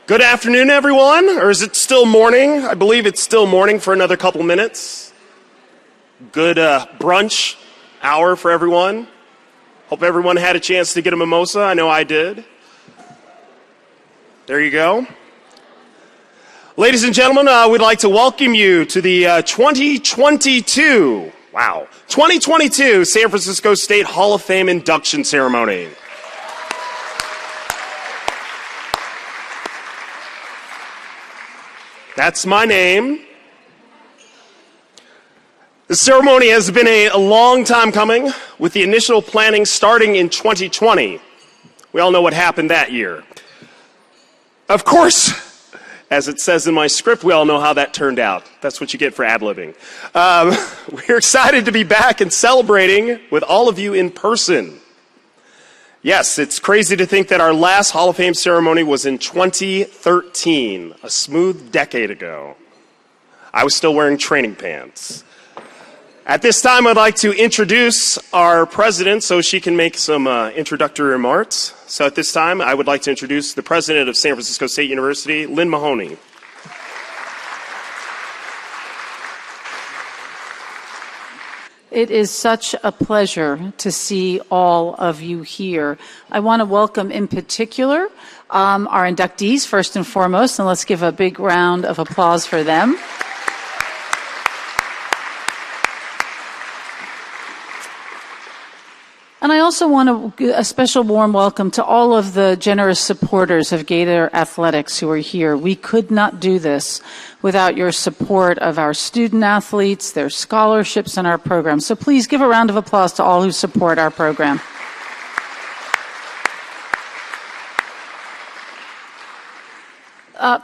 Good afternoon, everyone. Or is it still morning? I believe it's still morning for another couple minutes. Good brunch hour for everyone. Hope everyone had a chance to get a mimosa. I know I did. There you go. Ladies and gentlemen, we'd like to welcome you to the 2022 San Francisco State Hall of Fame induction ceremony. That's my name. The ceremony has been a long time coming, with the initial planning starting in 2020. We all know what happened that year. Of course, as it says in my script, we all know how that turned out. That's what you get for ad-libbing. We're excited to be back and celebrating with all of you in person. Yes, it's crazy to think that our last Hall of Fame ceremony was in 2013, a smooth decade ago. I was still wearing training pants. At this time, I'd like to introduce our president so she can make some introductory remarks. So at this time, I would like to introduce the president of San Francisco State University, Lynn Mahoney. It is such a pleasure to see all of you here. I want to welcome in particular our inductees first and foremost, and let's give a big round of applause for them. And I also want to give a special warm welcome to all of the generous supporters of Gator Athletics who are here. We could not do this without your support of our student athletes, their scholarships, and our program. So please give a round of applause to all who support our program.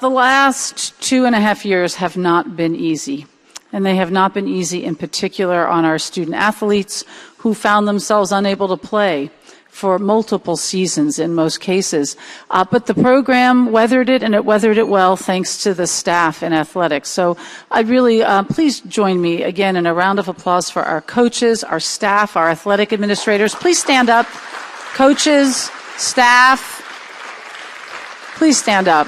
The last 2.5 years have not been easy. And they have not been easy in particular on our student athletes who found themselves unable to play for multiple seasons in most cases. But the program weathered it, and it weathered it well thanks to the staff in athletics. So I really, please join me again in a round of applause for our coaches, our staff, our athletic administrators. Please stand up. Coaches, staff, please stand up.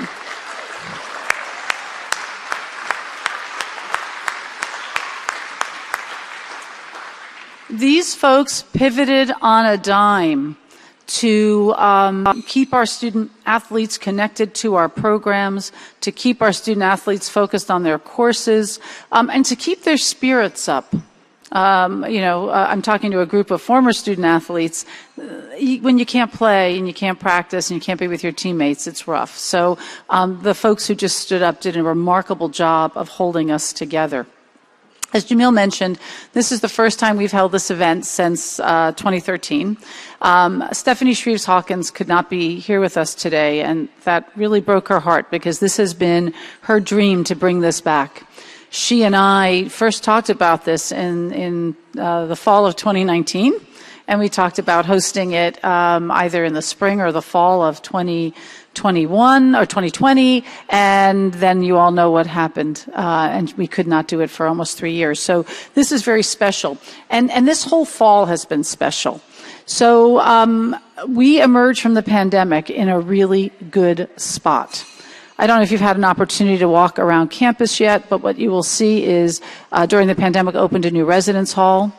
These folks pivoted on a dime to keep our student athletes connected to our programs, to keep our student athletes focused on their courses, and to keep their spirits up. I'm talking to a group of former student athletes. When you can't play and you can't practice and you can't be with your teammates, it's rough. So the folks who just stood up did a remarkable job of holding us together. As Jamil mentioned, this is the first time we've held this event since 2013. Stephanie Shreves-Hawkins could not be here with us today, and that really broke her heart because this has been her dream to bring this back. She and I first talked about this in the fall of 2019, and we talked about hosting it either in the spring or the fall of 2021 or 2020, and then you all know what happened, and we could not do it for almost 3 years. So this is very special, and this whole fall has been special. So we emerged from the pandemic in a really good spot. I don't know if you've had an opportunity to walk around campus yet, but what you will see is during the pandemic opened a new residence hall.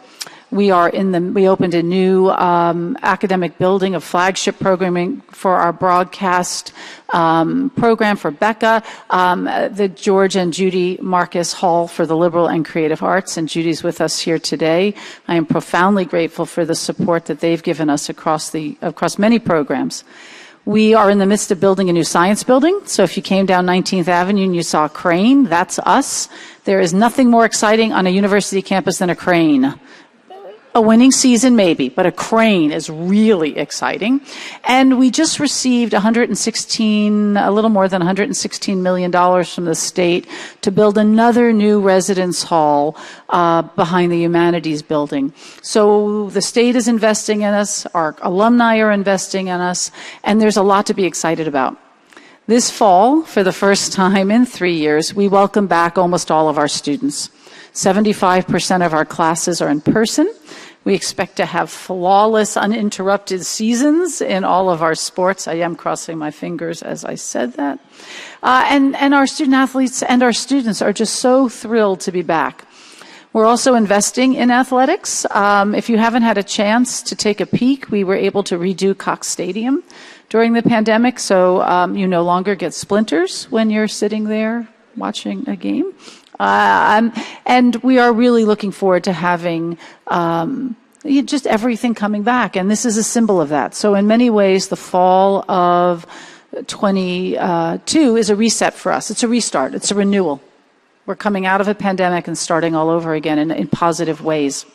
We opened a new academic building, a flagship programming for our broadcast program for Becca, the George and Judy Marcus Hall for the Liberal and Creative Arts, and Judy's with us here today. I am profoundly grateful for the support that they've given us across many programs. We are in the midst of building a new science building, so if you came down 19th Avenue and you saw a crane, that's us. There is nothing more exciting on a university campus than a crane. A winning season, maybe, but a crane is really exciting. And we just received a little more than $116 million from the state to build another new residence hall behind the Humanities building. So the state is investing in us, our alumni are investing in us, and there's a lot to be excited about. This fall, for the first time in 3 years, we welcome back almost all of our students. 75% of our classes are in person. We expect to have flawless, uninterrupted seasons in all of our sports. I am crossing my fingers as I said that. And our student athletes and our students are just so thrilled to be back. We're also investing in athletics. If you haven't had a chance to take a peek, we were able to redo Cox Stadium during the pandemic, so you no longer get splinters when you're sitting there watching a game. And we are really looking forward to having just everything coming back, and this is a symbol of that. So in many ways, the fall of 22 is a reset for us. It's a restart. It's a renewal. We're coming out of a pandemic and starting all over again in positive ways.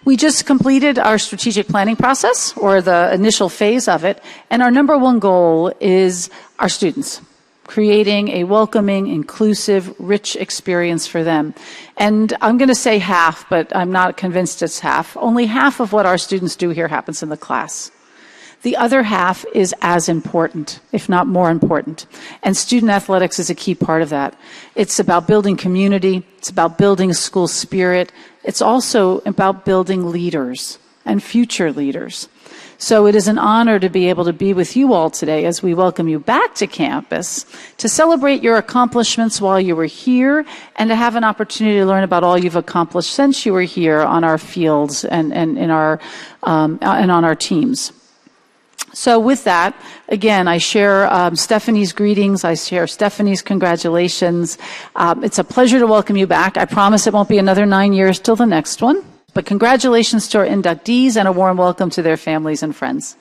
We just completed our strategic planning process, or the initial phase of it, and our number one goal is our students, creating a welcoming, inclusive, rich experience for them. And I'm going to say half, but I'm not convinced it's half. Only half of what our students do here happens in the class. The other half is as important, if not more important. And student athletics is a key part of that. It's about building community. It's about building school spirit. It's also about building leaders and future leaders. So it is an honor to be able to be with you all today as we welcome you back to campus to celebrate your accomplishments while you were here and to have an opportunity to learn about all you've accomplished since you were here on our fields and on our teams. So with that, again, I share Stephanie's greetings. I share Stephanie's congratulations. It's a pleasure to welcome you back. I promise it won't be another 9 years till the next one. But congratulations to our inductees and a warm welcome to their families and friends.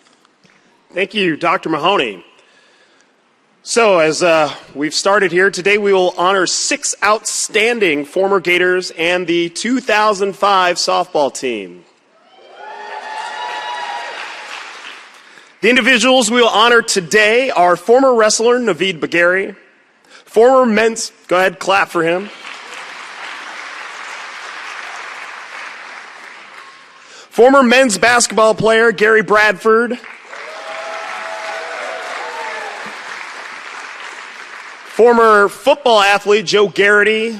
Thank you, Dr. Mahoney. So as we've started here, today we will honor 6 outstanding former Gators and the 2005 softball team. The individuals we will honor today are former wrestler Naveed Bagheri, former men's, go ahead, clap for him. Former men's basketball player Garry Bradford. Former football athlete Joe Garrity.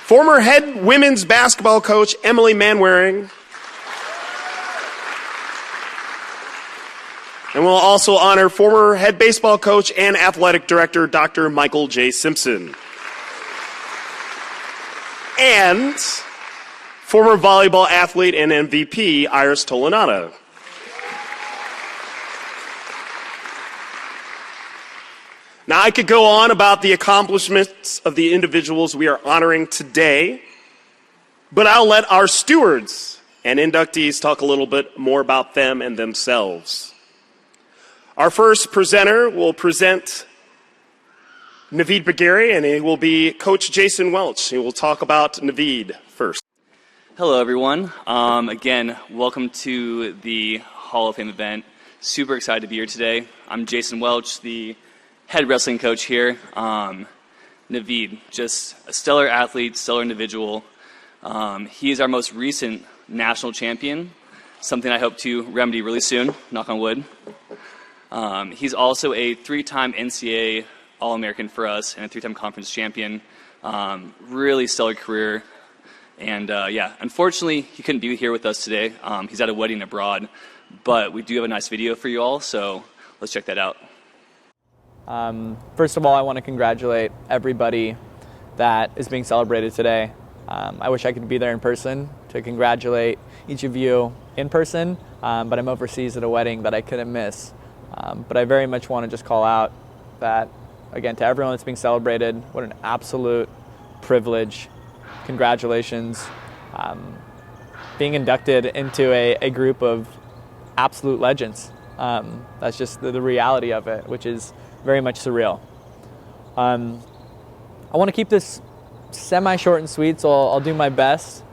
Former head women's basketball coach Emily Manwaring. And we'll also honor former head baseball coach and athletic director Dr. Michael J. Simpson. And former volleyball athlete and MVP Iris Tolenada. Now, I could go on about the accomplishments of the individuals we are honoring today, but I'll let our stewards and inductees talk a little bit more about them and themselves. Our first presenter will present Naveed Bagheri, and he will be Coach Jason Welch. He will talk about Naveed first. Hello, everyone. Again, welcome to the Hall of Fame event. Super excited to be here today. I'm Jason Welch, the head wrestling coach here. Naveed, just a stellar athlete, stellar individual. He is our most recent national champion, something I hope to remedy really soon, knock on wood. He's also a 3-time NCAA All-American for us and a 3-time conference champion. Really stellar career. And yeah, unfortunately, he couldn't be here with us today. He's at a wedding abroad. But we do have a nice video for you all, so let's check that out. First of all, I want to congratulate everybody that is being celebrated today. I wish I could be there in person to congratulate each of you in person, but I'm overseas at a wedding that I couldn't miss. But I very much want to just call out that, again, to everyone that's being celebrated, what an absolute privilege. Congratulations. Being inducted into a group of absolute legends. That's just the reality of it, which is very much surreal. I want to keep this semi-short and sweet, so I'll do my best.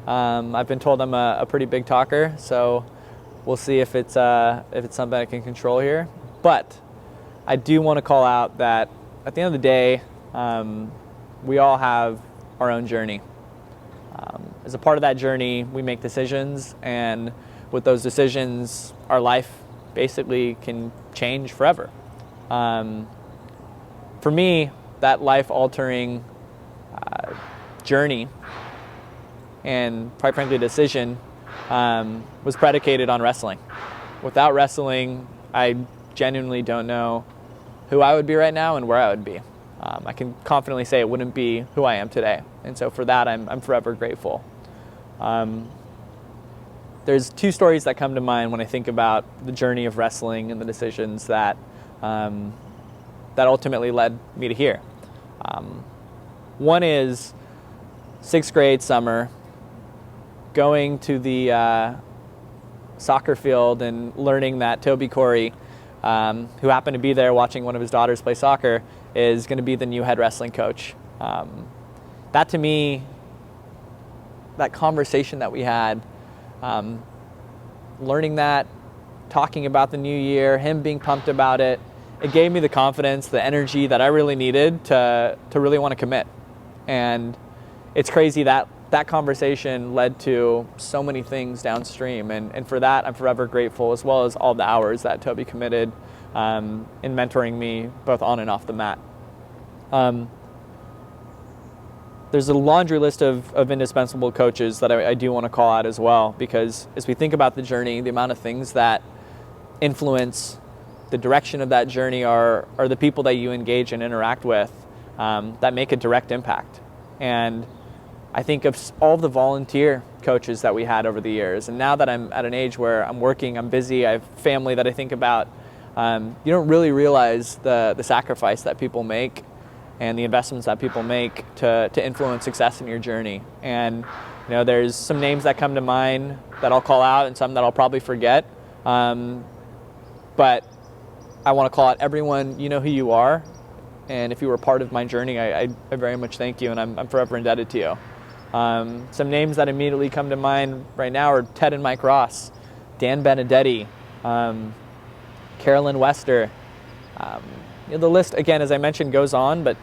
I've been told I'm a pretty big talker, so we'll see if it's something I can control here. But I do want to call out that at the end of the day, we all have our own journey. As a part of that journey, we make decisions, and with those decisions, our life basically can change forever. For me, that life-altering journey and, quite frankly, decision was predicated on wrestling. Without wrestling, I genuinely don't know who I would be right now and where I would be. I can confidently say it wouldn't be who I am today. And so for that, I'm forever grateful. There's two stories that come to mind when I think about the journey of wrestling and the decisions that that ultimately led me to here. One is 6th grade summer, going to the soccer field and learning that Toby Corey, who happened to be there watching one of his daughters play soccer, is going to be the new head wrestling coach. That to me, that conversation that we had, learning that, talking about the new year, him being pumped about it, it gave me the confidence, the energy that I really needed to really want to commit. And it's crazy that that conversation led to so many things downstream. And for that, I'm forever grateful, as well as all the hours that Toby committed in mentoring me both on and off the mat. There's a laundry list of indispensable coaches that I do want to call out as well, because as we think about the journey, the amount of things that influence the direction of that journey are the people that you engage and interact with that make a direct impact. And I think of all the volunteer coaches that we had over the years, and now that I'm at an age where I'm working, I'm busy, I have family that I think about, you don't really realize the sacrifice that people make and the investments that people make to influence success in your journey. And there's some names that come to mind that I'll call out and some that I'll probably forget. But I want to call out everyone. You know who you are, and if you were part of my journey, I very much thank you, and I'm forever indebted to you. Some names that immediately come to mind right now are Ted and Mike Ross, Dan Benedetti, Carolyn Wester. The list, again, as I mentioned, goes on, but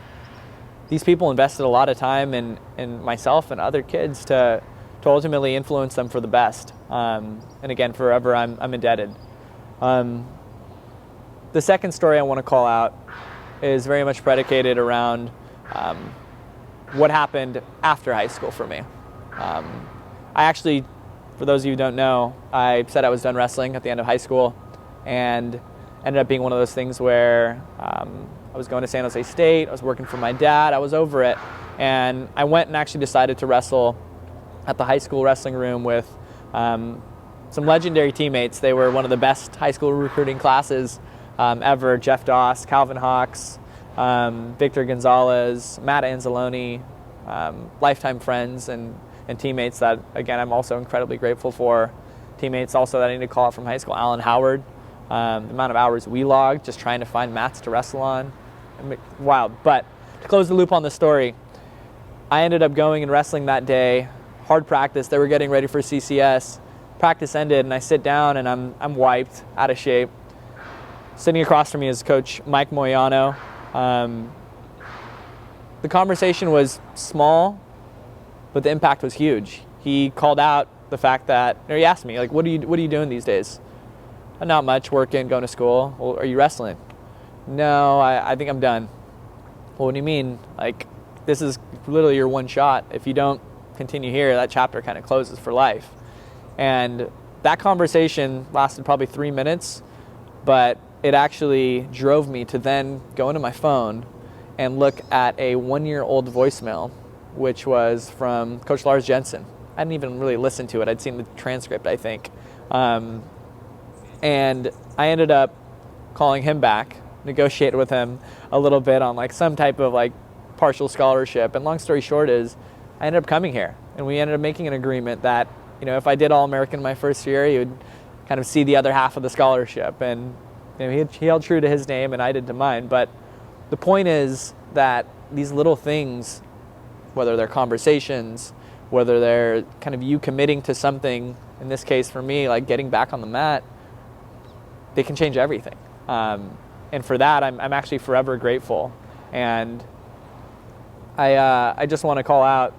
these people invested a lot of time in myself and other kids to ultimately influence them for the best. And again, forever I'm indebted. The second story I want to call out is very much predicated around what happened after high school for me. I actually, for those of you who don't know, I said I was done wrestling at the end of high school, and ended up being one of those things where I was going to San Jose State, I was working for my dad, I was over it, and I went and actually decided to wrestle at the high school wrestling room with some legendary teammates. They were one of the best high school recruiting classes ever. Jeff Doss, Calvin Hawks, Victor Gonzalez, Matt Anzalone, lifetime friends and teammates that, again, I'm also incredibly grateful for. Teammates also that I need to call out from high school, Alan Howard. The amount of hours we logged just trying to find mats to wrestle on. Wild. But to close the loop on the story, I ended up going and wrestling that day. Hard practice. They were getting ready for CCS. Practice ended, and I sit down, and I'm wiped, out of shape. Sitting across from me is Coach Mike Moyano. The conversation was small, but the impact was huge. He called out the fact that, or he asked me, like, what are you doing these days? Not much, working, going to school. Well, are you wrestling? No, I think I'm done. Well, what do you mean? Like, this is literally your one shot. If you don't continue here, that chapter kind of closes for life. And that conversation lasted probably 3 minutes, but it actually drove me to then go into my phone and look at a 1-year-old voicemail, which was from Coach Lars Jensen. I didn't even really listen to it. I'd seen the transcript, I think. And I ended up calling him back, negotiated with him a little bit on like some type of like partial scholarship. And long story short is I ended up coming here, and we ended up making an agreement that, if I did All-American my first year, he would kind of see the other half of the scholarship. And he held true to his name, and I did to mine. But the point is that these little things, whether they're conversations, whether they're kind of you committing to something, in this case for me, like getting back on the mat, they can change everything. And for that, I'm actually forever grateful. And I just want to call out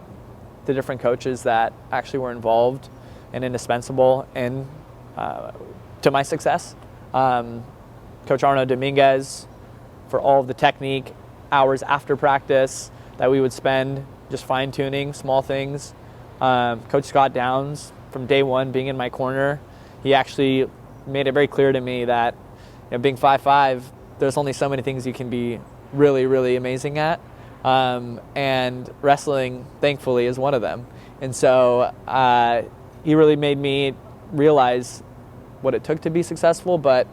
the different coaches that actually were involved and indispensable in to my success. Coach Arno Dominguez, for all of the technique, hours after practice that we would spend just fine-tuning small things. Coach Scott Downs, from day one being in my corner, he actually made it very clear to me that, being 5'5", there's only so many things you can be really, really amazing at. And wrestling, thankfully, is one of them. And so he really made me realize what it took to be successful, but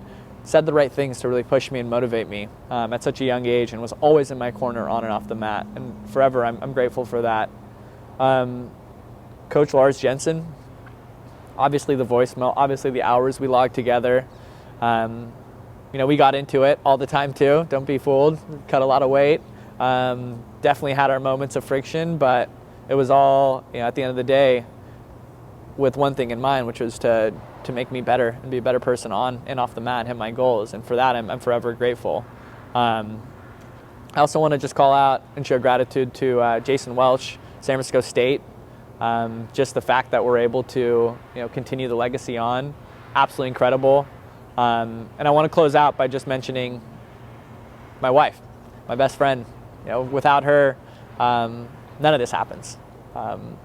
said the right things to really push me and motivate me at such a young age, and was always in my corner on and off the mat. And forever, I'm grateful for that. Coach Lars Jensen, obviously the voicemail, obviously the hours we logged together. We got into it all the time too. Don't be fooled. Cut a lot of weight. Definitely had our moments of friction, but it was all, at the end of the day, with one thing in mind, which was to make me better and be a better person on and off the mat and hit my goals. And for that, I'm forever grateful. I also want to just call out and show gratitude to Jason Welch, San Francisco State. Just the fact that we're able to, continue the legacy on, absolutely incredible. And I want to close out by just mentioning my wife, my best friend. Without her, none of this happens.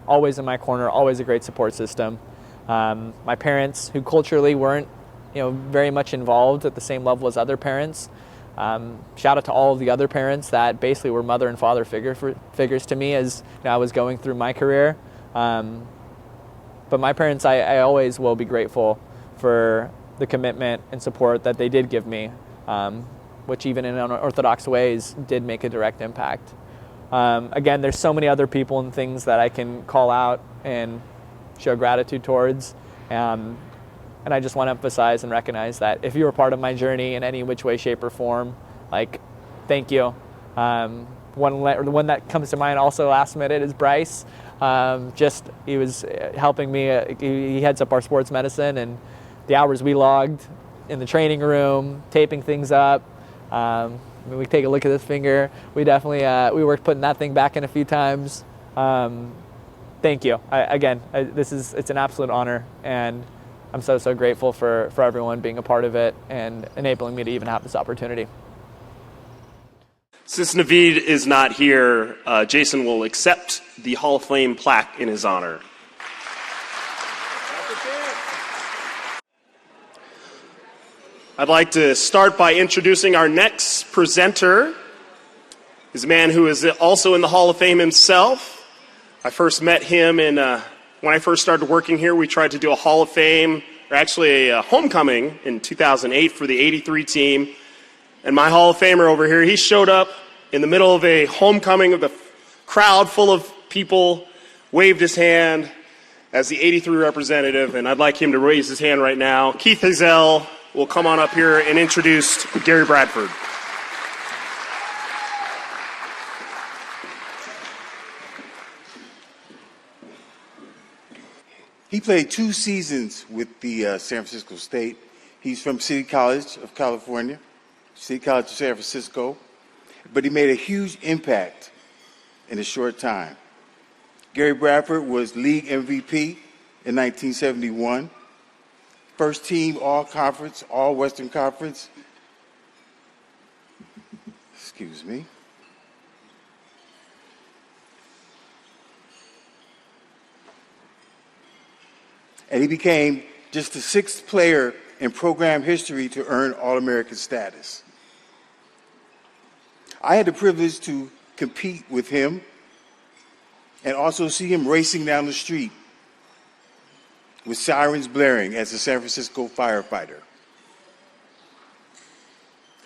Always in my corner, always a great support system. My parents, who culturally weren't, very much involved at the same level as other parents. Shout out to all of the other parents that basically were mother and father figures to me as I was going through my career. But my parents, I always will be grateful for the commitment and support that they did give me, which even in unorthodox ways did make a direct impact. Again, there's so many other people and things that I can call out and show gratitude towards. And I just want to emphasize and recognize that if you were part of my journey in any which way, shape, or form, thank you. One that comes to mind also last minute is Bryce. He was helping me. He heads up our sports medicine, and the hours we logged in the training room, taping things up. We take a look at this finger. We definitely we worked putting that thing back in a few times. Thank you. It's an absolute honor, and I'm so grateful for everyone being a part of it and enabling me to even have this opportunity. Since Naveed is not here, Jason will accept the Hall of Fame plaque in his honor. I'd like to start by introducing our next presenter. He's a man who is also in the Hall of Fame himself. I first met him when I first started working here. We tried to do a Hall of Fame, or actually a homecoming in 2008 for the 83 team. And my Hall of Famer over here, he showed up in the middle of a homecoming of the crowd full of people, waved his hand as the 83 representative, and I'd like him to raise his hand right now. Keith Hazel will come on up here and introduce Garry Bradford. He played 2 seasons with the San Francisco State. He's from City College of California, City College of San Francisco, but he made a huge impact in a short time. Garry Bradford was league MVP in 1971, first team all-conference, all-Western Conference. Excuse me. And he became just the 6th player in program history to earn All-American status. I had the privilege to compete with him and also see him racing down the street with sirens blaring as a San Francisco firefighter.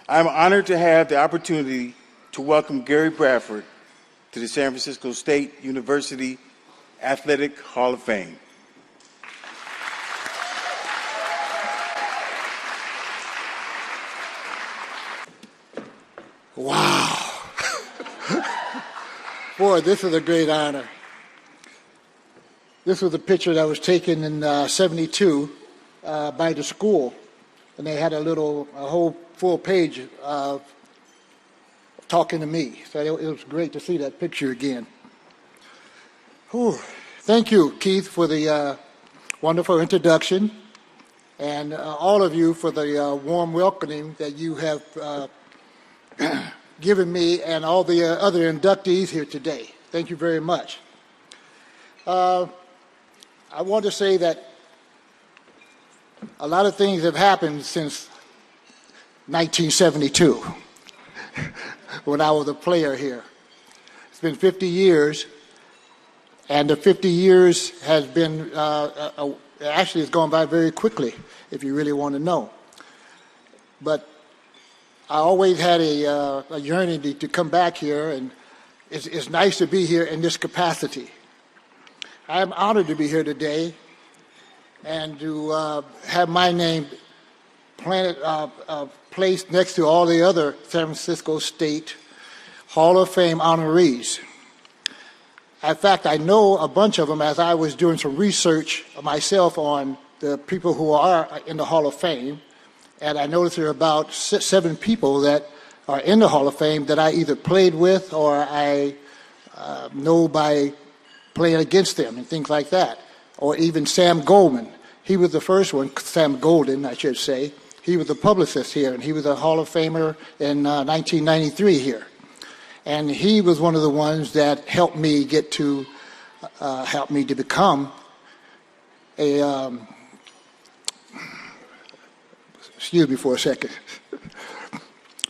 I'm honored to have the opportunity to welcome Garry Bradford to the San Francisco State University Athletic Hall of Fame. Wow. Boy, this is a great honor. This was a picture that was taken in '72 by the school, and they had a whole full page of talking to me. So it was great to see that picture again. Whew. Thank you, Keith, for the wonderful introduction, and all of you for the warm welcoming that you have given me and all the other inductees here today. Thank you very much. I want to say that a lot of things have happened since 1972 when I was a player here. It's been 50 years, and the 50 years has been, actually it's gone by very quickly, if you really want to know. But I always had a yearning to come back here, and it's nice to be here in this capacity. I am honored to be here today and to have my name placed next to all the other San Francisco State Hall of Fame honorees. In fact, I know a bunch of them as I was doing some research myself on the people who are in the Hall of Fame, and I noticed there are about 7 people that are in the Hall of Fame that I either played with or I know by playing against them and things like that. Or even Sam Goldman. He was the first one, Sam Golden, I should say. He was a publicist here, and he was a Hall of Famer in 1993 here. And he was one of the ones that helped me get to, helped me to become a, excuse me for a second,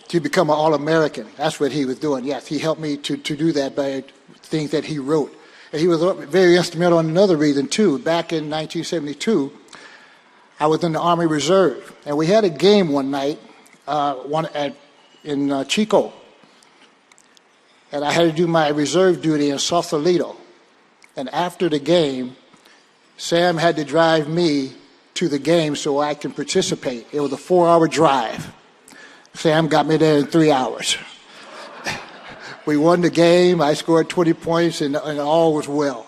to become an All-American. That's what he was doing. Yes, he helped me to do that by things that he wrote. And he was very instrumental in another reason, too. Back in 1972, I was in the Army Reserve, and we had a game one night in Chico. And I had to do my reserve duty in Sausalito. And after the game, Sam had to drive me to the game so I can participate. It was a 4-hour drive. Sam got me there in 3 hours. We won the game. I scored 20 points, and all was well.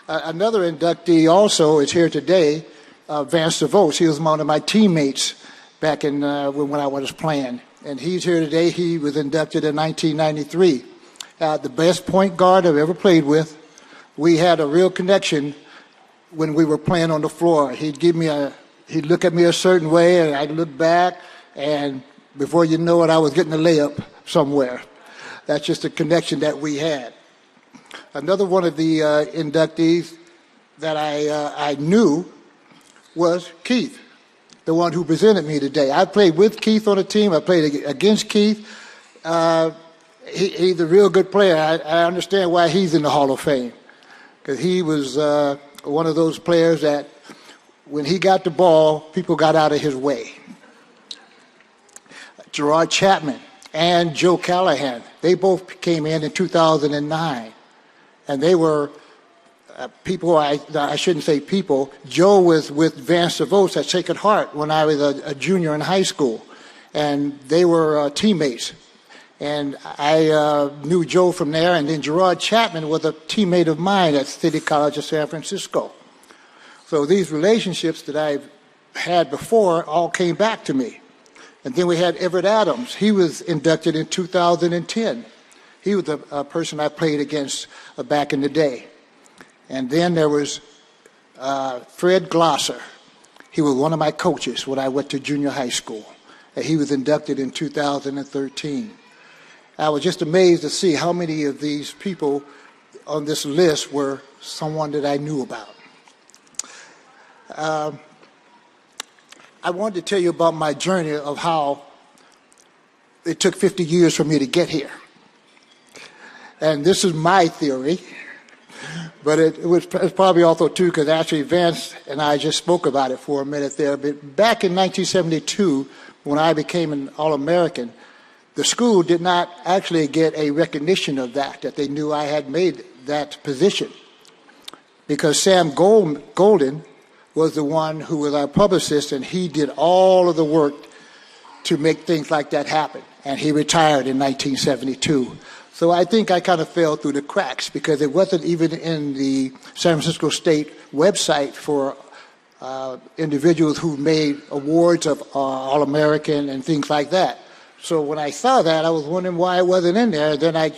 Another inductee also is here today, Vance DeVos. He was one of my teammates back in when I was playing. And he's here today. He was inducted in 1993. The best point guard I've ever played with. We had a real connection when we were playing on the floor. He'd look at me a certain way, and I'd look back, and before you know it, I was getting a layup somewhere. That's just a connection that we had. Another one of the inductees that I knew was Keith, the one who presented me today. I played with Keith on a team. I played against Keith. He's a real good player. I understand why he's in the Hall of Fame, because he was one of those players that when he got the ball, people got out of his way. Gerard Chapman and Joe Callahan, they both came in 2009. And they were people, I shouldn't say people. Joe was with Vance DeVos at Sacred Heart when I was a junior in high school. And they were teammates. And I knew Joe from there. And then Gerard Chapman was a teammate of mine at City College of San Francisco. So these relationships that I've had before all came back to me. And then we had Everett Adams. He was inducted in 2010. He was a person I played against back in the day. And then there was Fred Glosser. He was one of my coaches when I went to junior high school. And he was inducted in 2013. I was just amazed to see how many of these people on this list were someone that I knew about. I wanted to tell you about my journey of how it took 50 years for me to get here. And this is my theory, but it's probably also true because actually Vance and I just spoke about it for a minute there. But back in 1972, when I became an All-American, the school did not actually get a recognition of that they knew I had made that position. Because Sam Golden was the one who was our publicist, and he did all of the work to make things like that happen. And he retired in 1972. So I think I kind of fell through the cracks because it wasn't even in the San Francisco State website for individuals who made awards of All-American and things like that. So when I saw that, I was wondering why it wasn't in there. Then I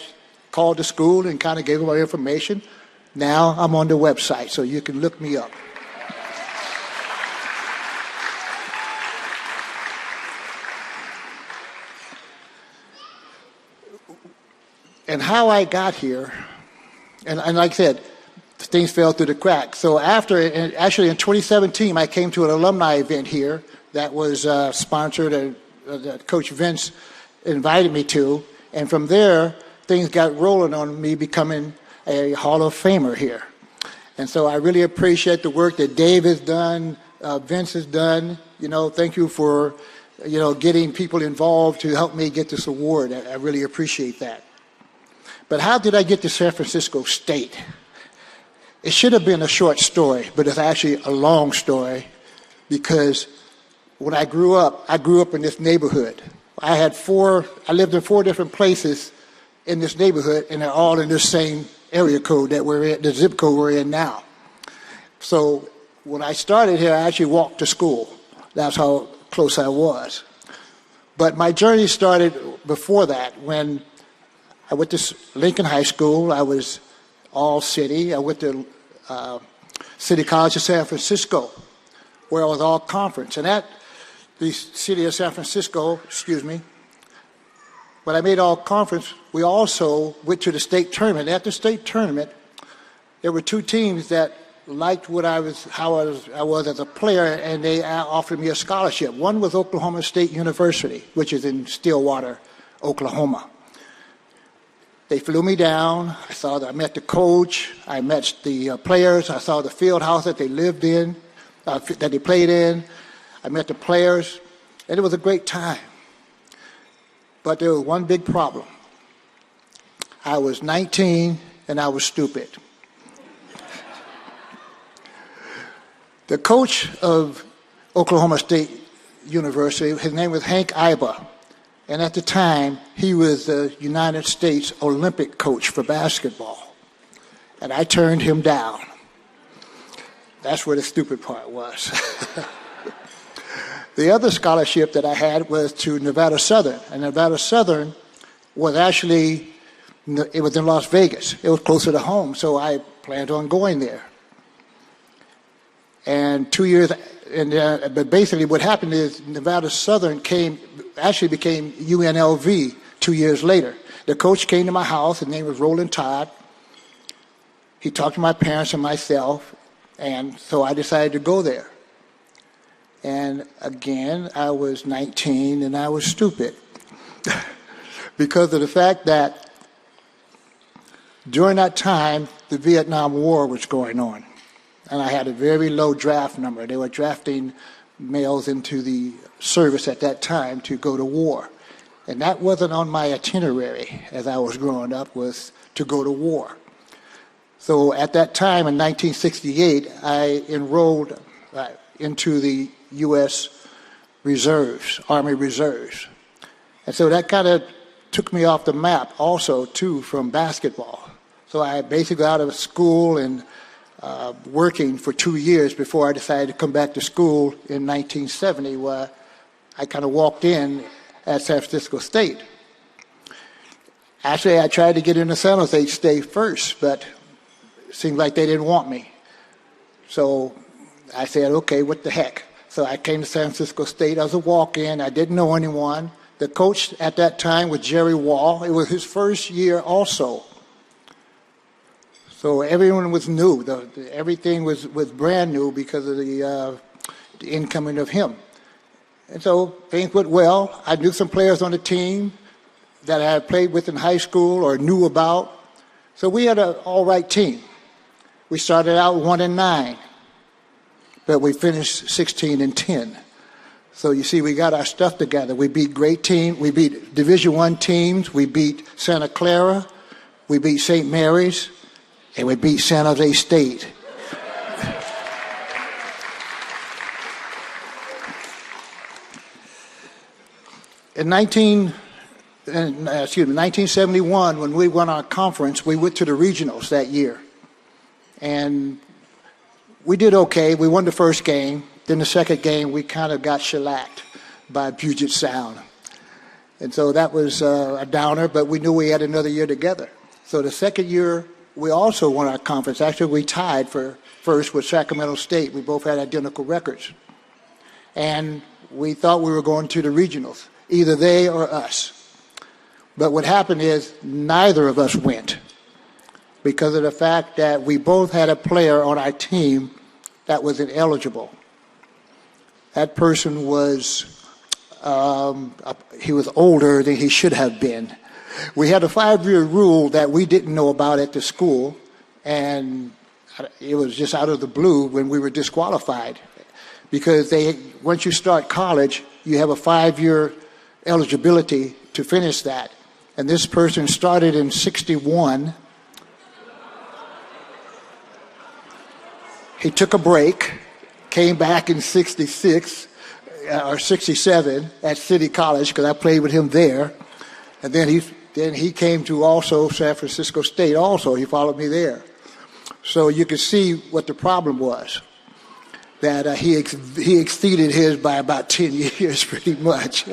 called the school and kind of gave them my information. Now I'm on the website, so you can look me up. And how I got here, and like I said, things fell through the cracks. So actually in 2017, I came to an alumni event here that was sponsored, that Coach Vince invited me to. And from there, things got rolling on me becoming a Hall of Famer here. And so I really appreciate the work that Dave has done, Vince has done. Thank you for, getting people involved to help me get this award. I really appreciate that. But how did I get to San Francisco State? It should have been a short story, but it's actually a long story because when I grew up in this neighborhood. I lived in 4 different places in this neighborhood, and they're all in the same area code that we're in, the zip code we're in now. So when I started here, I actually walked to school. That's how close I was. But my journey started before that when I went to Lincoln High School. I was all city. I went to City College of San Francisco, where I was all conference. And at the city of San Francisco, when I made all conference, we also went to the state tournament. At the state tournament, there were 2 teams that liked how I was as a player, and they offered me a scholarship. One was Oklahoma State University, which is in Stillwater, Oklahoma. They flew me down. I met the coach. I met the players. I saw the field house that they lived in, that they played in. I met the players, and it was a great time. But there was one big problem. I was 19, and I was stupid. The coach of Oklahoma State University, his name was Hank Iba. And at the time, he was the United States Olympic coach for basketball. And I turned him down. That's where the stupid part was. The other scholarship that I had was to Nevada Southern. And Nevada Southern was it was in Las Vegas. It was closer to home, so I planned on going there. And 2 years, but basically what happened is Nevada Southern became UNLV 2 years later. The coach came to my house. His name was Roland Todd. He talked to my parents and myself, and so I decided to go there. And again, I was 19 and I was stupid because of the fact that during that time, the Vietnam War was going on. And I had a very low draft number. They were drafting males into the service at that time to go to war. And that wasn't on my itinerary as I was growing up, was to go to war. So at that time in 1968, I enrolled into the U.S. Reserves, Army Reserves. And so that kind of took me off the map also, too, from basketball. So I basically got out of school and working for 2 years before I decided to come back to school in 1970, where I kind of walked in at San Francisco State. Actually, I tried to get into San Jose State first, but it seemed like they didn't want me. So I said, okay, what the heck? So I came to San Francisco State as a walk-in. I didn't know anyone. The coach at that time was Jerry Wall. It was his first year also. So everyone was new. Everything was brand new because of the incoming of him. And so things went well. I knew some players on the team that I had played with in high school or knew about. So we had an all right team. We started out 1-9, but we finished 16-10. So you see, we got our stuff together. We beat great teams. We beat Division I teams. We beat Santa Clara. We beat St. Mary's. And we beat San Jose State. In 1971, when we won our conference, we went to the regionals that year. And we did okay. We won the first game. Then the second game, we kind of got shellacked by Puget Sound. And so that was a downer, but we knew we had another year together. So the second year, we also won our conference. Actually, we tied for first with Sacramento State. We both had identical records. And we thought we were going to the regionals, either they or us. But what happened is neither of us went because of the fact that we both had a player on our team that was ineligible. That person was, he was older than he should have been. We had a 5-year rule that we didn't know about at the school, and it was just out of the blue when we were disqualified. Because once you start college, you have a 5-year eligibility to finish that. And this person started in 61. He took a break, came back in 66 or 67 at City College because I played with him there. And then he came to also San Francisco State also. He followed me there. So you can see what the problem was, that he exceeded his by about 10 years pretty much.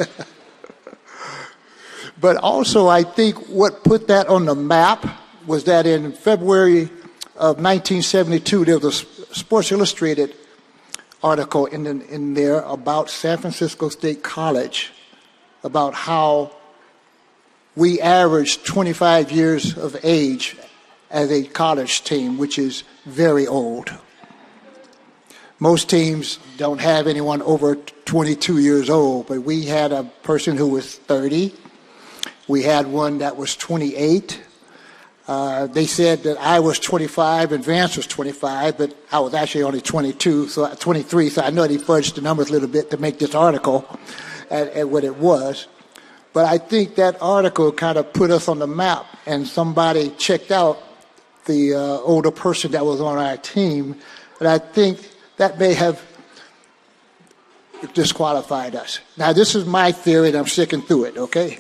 But also I think what put that on the map was that in February of 1972, there was a Sports Illustrated article in there about San Francisco State College, about how we averaged 25 years of age as a college team, which is very old. Most teams don't have anyone over 22 years old, but we had a person who was 30. We had one that was 28. They said that I was 25 and Vance was 25, but I was actually only 23, so I know he fudged the numbers a little bit to make this article at what it was. But I think that article kind of put us on the map, and somebody checked out the older person that was on our team, and I think that may have disqualified us. Now, this is my theory, and I'm sticking through it, okay?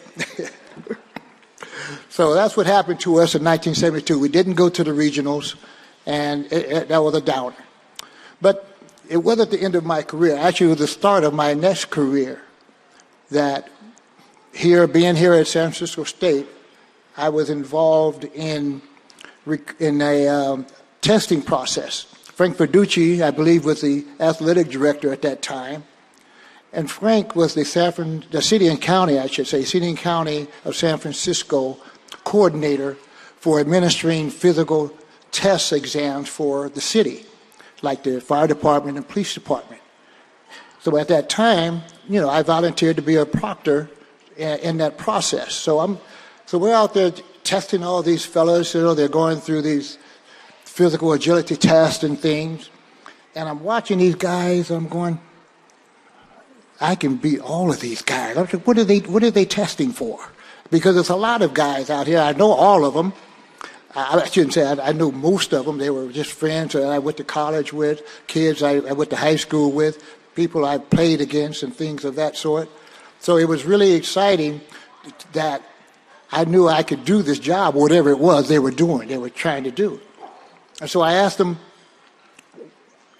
So that's what happened to us in 1972. We didn't go to the regionals, and that was a downer. But it wasn't the end of my career. Actually, it was the start of my next career. That being here at San Francisco State, I was involved in a testing process. Frank Verducci, I believe, was the athletic director at that time. And Frank was the city and county, I should say, city and county of San Francisco coordinator for administering physical test exams for the city, like the fire department and police department. So at that time, I volunteered to be a proctor in that process. So we're out there testing all these fellows, they're going through these physical agility tests and things. And I'm watching these guys, I'm going, I can beat all of these guys. I'm like, what are they testing for? Because there's a lot of guys out here. I know all of them. I shouldn't say I knew most of them. They were just friends that I went to college with, kids I went to high school with, people I played against and things of that sort. So it was really exciting that I knew I could do this job, whatever it was they were doing, they were trying to do. And so I asked them,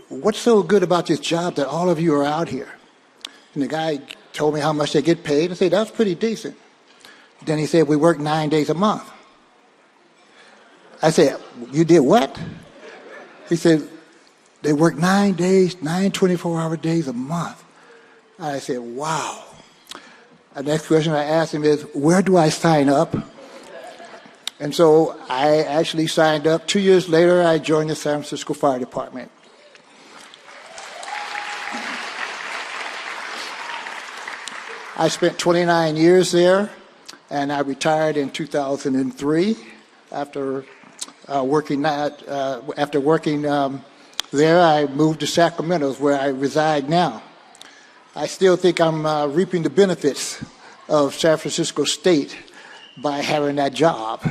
what's so good about this job that all of you are out here? And the guy told me how much they get paid. I said, that's pretty decent. Then he said, we work 9 days a month. I said, you did what? He said, they work 9 days, 9 24-hour days a month. I said, wow. The next question I asked him is, where do I sign up? And so I actually signed up. 2 years later, I joined the San Francisco Fire Department. I spent 29 years there, and I retired in 2003 after working there. I moved to Sacramento, where I reside now. I still think I'm reaping the benefits of San Francisco State by having that job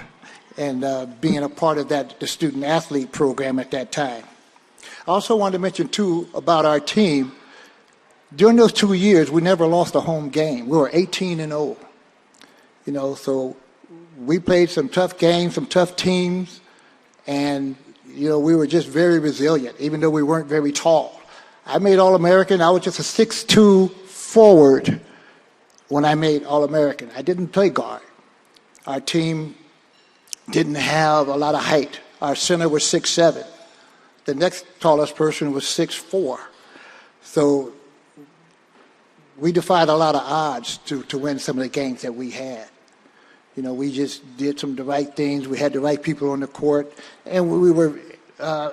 and being a part of the student-athlete program at that time. I also wanted to mention, too, about our team. During those 2 years, we never lost a home game. We were 18-0. So we played some tough games, some tough teams, and, we were just very resilient, even though we weren't very tall. I made All-American. I was just a 6'2" forward when I made All-American. I didn't play guard. Our team didn't have a lot of height. Our center was 6'7". The next tallest person was 6'4". So we defied a lot of odds to win some of the games that we had. You know, we just did the right things. We had the right people on the court, and we were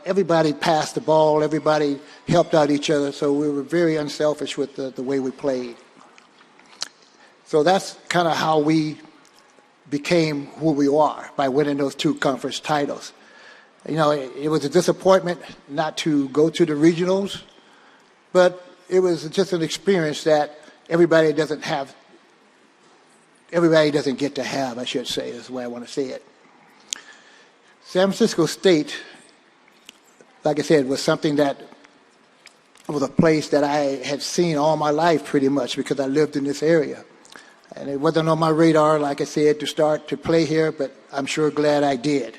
everybody passed the ball. Everybody helped out each other. So we were very unselfish with the way we played. So that's kind of how we became who we are, by winning those 2 conference titles. You know, it was a disappointment not to go to the regionals, but it was just an experience that everybody doesn't get to have, I should say, is the way I want to say it. San Francisco State, like I said, was something that was a place that I had seen all my life pretty much, because I lived in this area. And it wasn't on my radar, like I said, to start to play here, but I'm sure glad I did.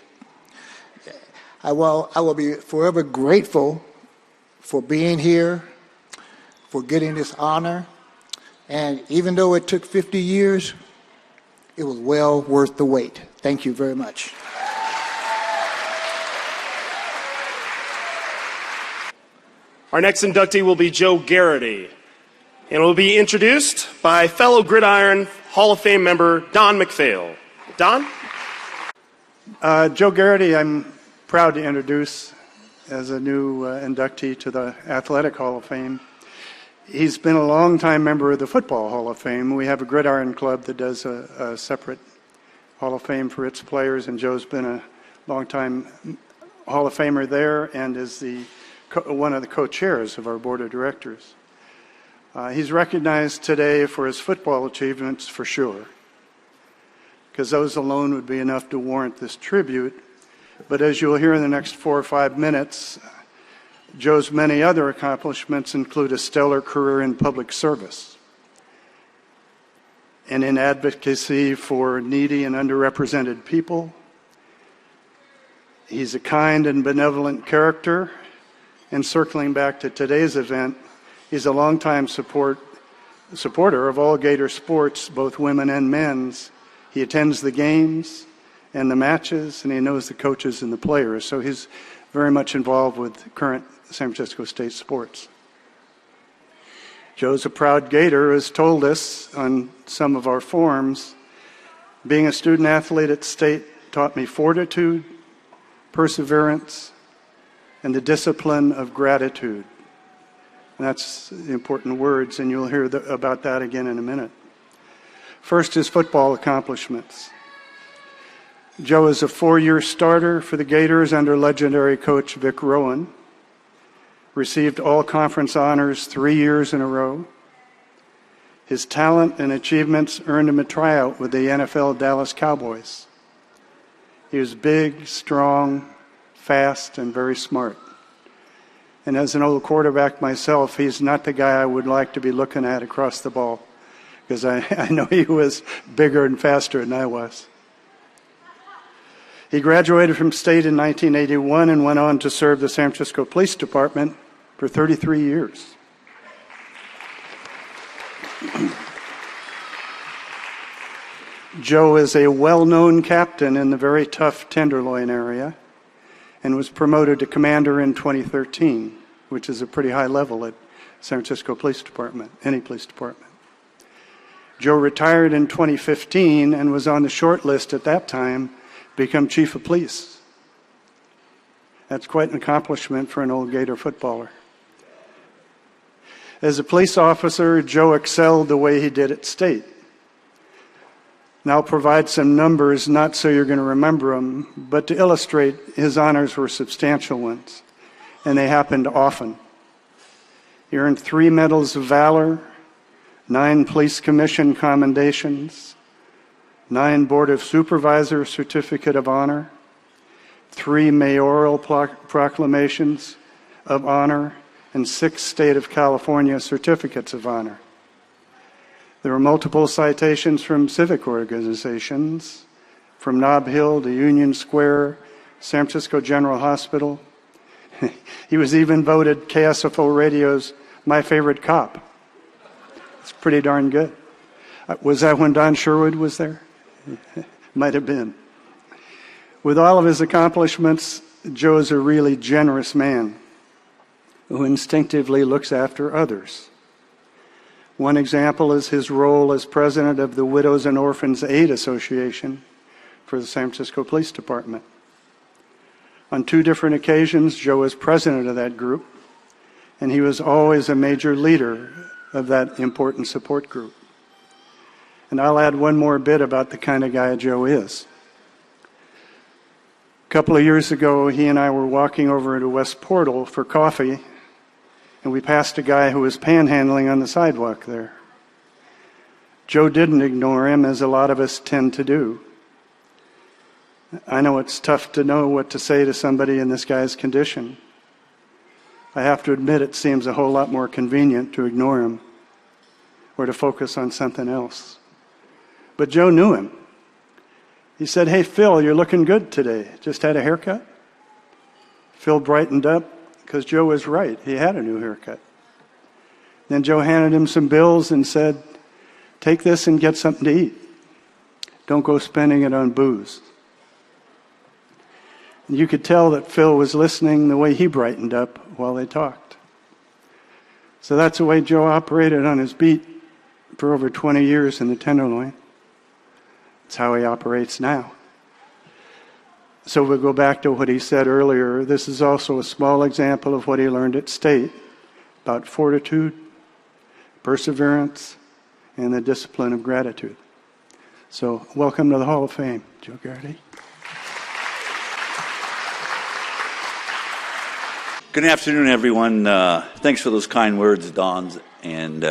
I will be forever grateful for being here, for getting this honor. And even though it took 50 years, it was well worth the wait. Thank you very much. Our next inductee will be Joe Garrity, and will be introduced by fellow Gridiron Hall of Fame member Don McPhail. Don? Joe Garrity, I'm proud to introduce as a new inductee to the Athletic Hall of Fame. He's been a long-time member of the Football Hall of Fame. We have a Gridiron Club that does a separate Hall of Fame for its players, and Joe's been a long-time Hall of Famer there and is one of the co-chairs of our board of directors. He's recognized today for his football achievements, for sure, because those alone would be enough to warrant this tribute. But as you'll hear in the next 4 or 5 minutes, Joe's many other accomplishments include a stellar career in public service and in advocacy for needy and underrepresented people. He's a kind and benevolent character, and circling back to today's event, he's a longtime supporter of all Gator sports, both women and men's. He attends the games and the matches, and he knows the coaches and the players. So he's very much involved with current San Francisco State sports. Joe's a proud Gator, has told us on some of our forums, being a student athlete at State taught me fortitude, perseverance, and the discipline of gratitude. And that's important words, and you'll hear about that again in a minute. First, his football accomplishments. Joe is a 4-year starter for the Gators under legendary coach Vic Rowan. Received all conference honors 3 years in a row. His talent and achievements earned him a tryout with the NFL Dallas Cowboys. He was big, strong, fast, and very smart. And as an old quarterback myself, he's not the guy I would like to be looking at across the ball, because I know he was bigger and faster than I was. He graduated from State in 1981 and went on to serve the San Francisco Police Department for 33 years. Joe is a well-known captain in the very tough Tenderloin area and was promoted to commander in 2013, which is a pretty high level at San Francisco Police Department, any police department. Joe retired in 2015 and was on the short list at that time to become chief of police. That's quite an accomplishment for an old Gator footballer. As a police officer, Joe excelled the way he did at State. And I'll provide some numbers, not so you're going to remember them, but to illustrate his honors were substantial ones, and they happened often. He earned 3 Medals of Valor, 9 Police Commission commendations, 9 Board of Supervisors Certificate of Honor, 3 mayoral proclamations of honor, and 6 State of California Certificates of Honor. There were multiple citations from civic organizations, from Nob Hill to Union Square, San Francisco General Hospital. He was even voted KSFO Radio's My Favorite Cop. It's pretty darn good. Was that when Don Sherwood was there? Might have been. With all of his accomplishments, Joe is a really generous man who instinctively looks after others. One example is his role as president of the Widows and Orphans Aid Association for the San Francisco Police Department. On 2 different occasions, Joe was president of that group, and he was always a major leader of that important support group. And I'll add one more bit about the kind of guy Joe is. A couple of years ago, he and I were walking over to West Portal for coffee, and we passed a guy who was panhandling on the sidewalk there. Joe didn't ignore him, as a lot of us tend to do. I know it's tough to know what to say to somebody in this guy's condition. I have to admit it seems a whole lot more convenient to ignore him or to focus on something else. But Joe knew him. He said, "Hey, Phil, you're looking good today. Just had a haircut?" Phil brightened up because Joe was right. He had a new haircut. Then Joe handed him some bills and said, "Take this and get something to eat. Don't go spending it on booze." And you could tell that Phil was listening the way he brightened up while they talked. So that's the way Joe operated on his beat for over 20 years in the Tenderloin. It's how he operates now. So we'll go back to what he said earlier. This is also a small example of what he learned at State about fortitude, perseverance, and the discipline of gratitude. So welcome to the Hall of Fame, Joe Garrity. Good afternoon, everyone. Thanks for those kind words, Don, and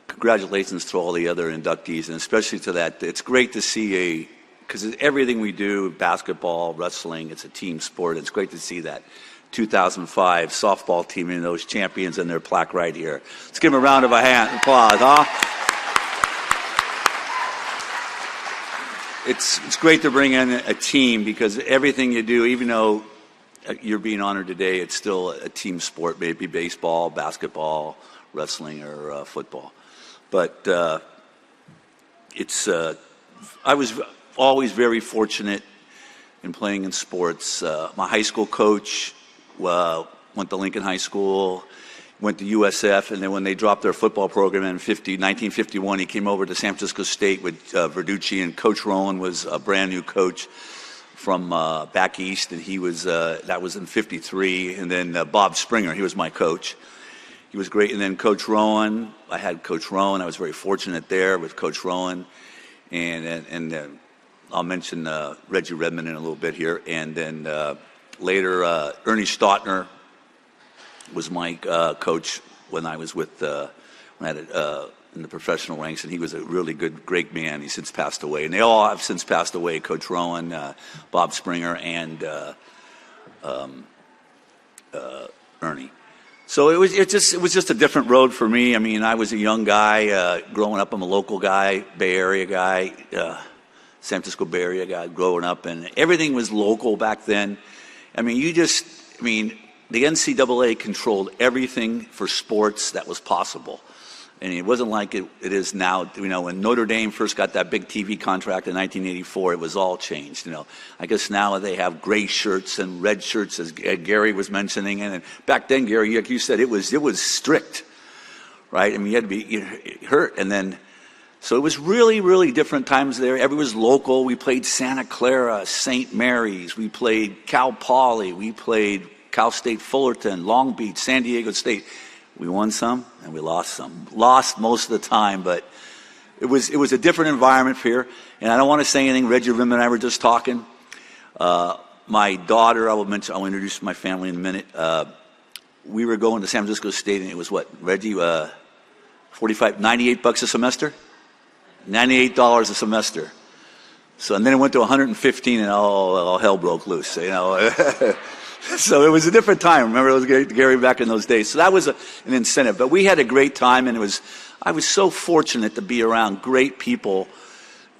congratulations to all the other inductees, and especially to that. It's great to see because everything we do, basketball, wrestling, it's a team sport. It's great to see that 2005 softball team and those champions and their plaque right here. Let's give them a round of applause, huh? It's great to bring in a team because everything you do, even though you're being honored today, it's still a team sport, maybe baseball, basketball, wrestling, or football. But I was always very fortunate in playing in sports. My high school coach went to Lincoln High School, went to USF, and then when they dropped their football program in 1951, he came over to San Francisco State with Verducci, and Coach Rowan was a brand new coach from back east, and he was that was in '53, and then Bob Springer, he was my coach. He was great, and then Coach Rowan. I had Coach Rowan. I was very fortunate there with Coach Rowan, and I'll mention Reggie Redmond in a little bit here, and then later Ernie Stautner was my coach when I was with when I had in the professional ranks, and he was a really good, great man. He's since passed away, and they all have since passed away. Coach Rowan, Bob Springer, and Ernie. So it was just a different road for me. I mean, I was a young guy growing up. I'm a local guy, Bay Area guy, San Francisco Bay Area guy growing up, and everything was local back then. I mean, the NCAA controlled everything for sports that was possible. And it wasn't like it is now. You know, when Notre Dame first got that big TV contract in 1984, it was all changed. You know, I guess now they have gray shirts and red shirts, as Garry was mentioning. And back then, Garry, like you said, it was strict, right? I mean, you had to be hurt, and then so it was really, really different times there. Everyone was local. We played Santa Clara, St. Mary's. We played Cal Poly. We played Cal State Fullerton, Long Beach, San Diego State. We won some and we lost some. Lost most of the time, but it was a different environment here. And I don't want to say anything. Reggie Rim and I were just talking. My daughter, I'll introduce my family in a minute. We were going to San Francisco State, and it was what, Reggie? $98 a semester? $98 a semester. So, and then it went to 115, and all hell broke loose. You know. So it was a different time. Remember, it was Garry back in those days. So that was an incentive. But we had a great time, and I was so fortunate to be around great people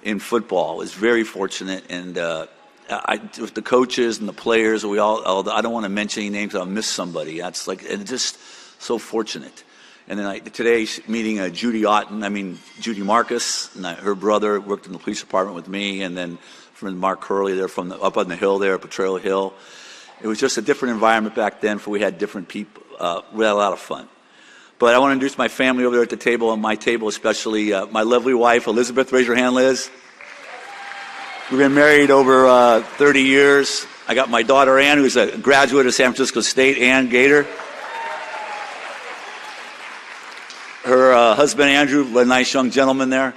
in football. I was very fortunate, and with the coaches and the players, I don't want to mention any names. I'll miss somebody. That's and just so fortunate. And then today, meeting Judy Marcus, and her brother worked in the police department with me, and then from Mark Hurley, they're from up on the hill there, Potrero Hill. It was just a different environment back then, for we had different people. We had a lot of fun. But I want to introduce my family over there at the table, and my table especially, my lovely wife, Elizabeth. Raise your hand, Liz. We've been married over 30 years. I got my daughter, Ann, who's a graduate of San Francisco State, Ann Gator. Her husband, Andrew, a nice young gentleman there.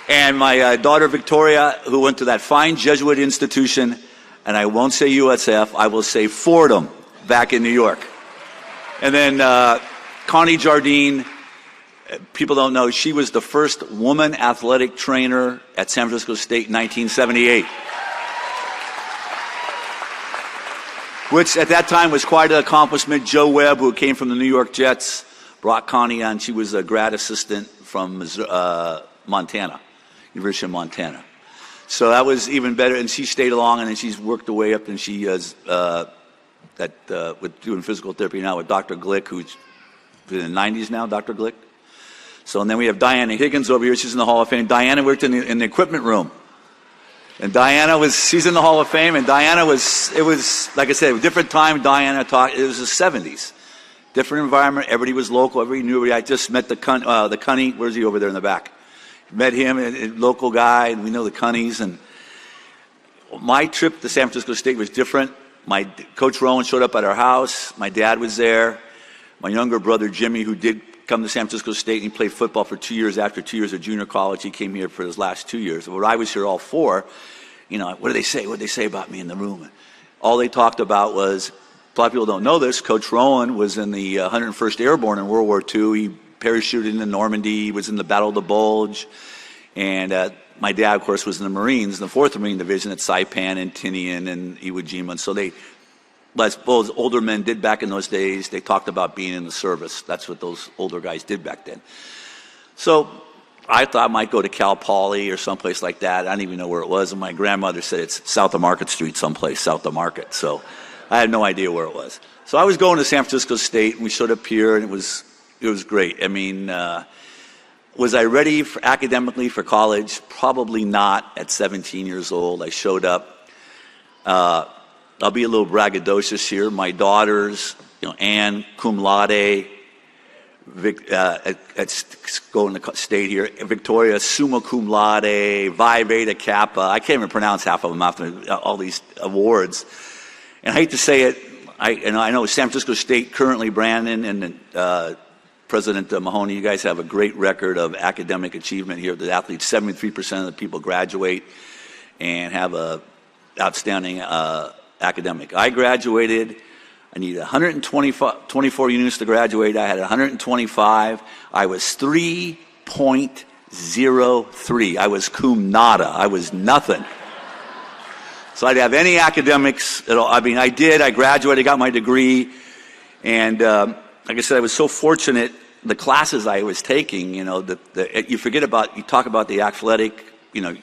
And my daughter, Victoria, who went to that fine Jesuit institution, and I won't say USF, I will say Fordham, back in New York. And then Connie Jardine, people don't know, she was the first woman athletic trainer at San Francisco State in 1978. Which at that time was quite an accomplishment. Joe Webb, who came from the New York Jets, brought Connie on. She was a grad assistant from Montana, University of Montana. So that was even better, and she stayed along, and then she's worked her way up, and she is with doing physical therapy now with Dr. Glick, who's in the 90s now, Dr. Glick. So, and then we have Diana Higgins over here. She's in the Hall of Fame. Diana worked in the equipment room. And she's in the Hall of Fame, and Diana it was, like I said, a different time. Diana talked, it was the 70s. Different environment, everybody was local, everybody knew everybody. I just met the Cunny, where's he over there in the back? Met him, a local guy, and we know the Cunnies. And my trip to San Francisco State was different. My Coach Rowan showed up at our house. My dad was there. My younger brother, Jimmy, who did come to San Francisco State, and he played football for 2 years after 2 years of junior college. He came here for his last 2 years. But I was here all four. What did they say? What did they say about me in the room? All they talked about was, a lot of people don't know this, Coach Rowan was in the 101st Airborne in World War II. He parachuted into Normandy. He was in the Battle of the Bulge. And my dad, of course, was in the Marines, in the 4th Marine Division at Saipan and Tinian and Iwo Jima. And so I suppose older men did back in those days. They talked about being in the service. That's what those older guys did back then. So I thought I might go to Cal Poly or someplace like that. I didn't even know where it was. And my grandmother said it's south of Market Street someplace, south of Market. So I had no idea where it was. So I was going to San Francisco State, and we showed up here, and it was great. I mean, was I ready academically for college? Probably not at 17 years old. I showed up. I'll be a little braggadocious here. My daughters, Anne, cum laude, going to state here. Victoria, summa cum laude, Phi Beta Kappa. I can't even pronounce half of them after all these awards. And I hate to say it, I know San Francisco State currently, Brandon and President Mahoney, you guys have a great record of academic achievement here. The athletes, 73% of the people graduate and have a outstanding academic. I graduated. I needed 124 units to graduate. I had 125. I was 3.03. I was cum nada. I was nothing. So I'd have any academics at all. I mean, I did. I graduated, got my degree. And like I said, I was so fortunate. The classes I was taking, you talk about the athletic, you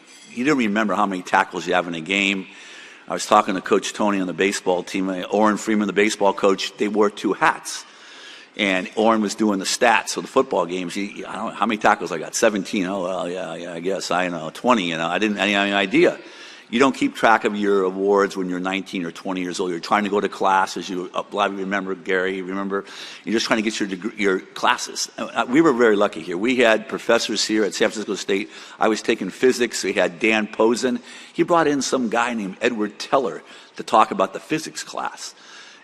don't remember how many tackles you have in a game. I was talking to Coach Tony on the baseball team, Orrin Freeman, the baseball coach. They wore two hats. And Orrin was doing the stats of the football games. I don't know how many tackles I got, 17. Oh, well, yeah, I guess. I know, 20, I didn't have any idea. You don't keep track of your awards when you're 19 or 20 years old. You're trying to go to classes. A lot of you remember, Garry, you're just trying to get your classes. We were very lucky here. We had professors here at San Francisco State. I was taking physics. We had Dan Posen. He brought in some guy named Edward Teller to talk about the physics class.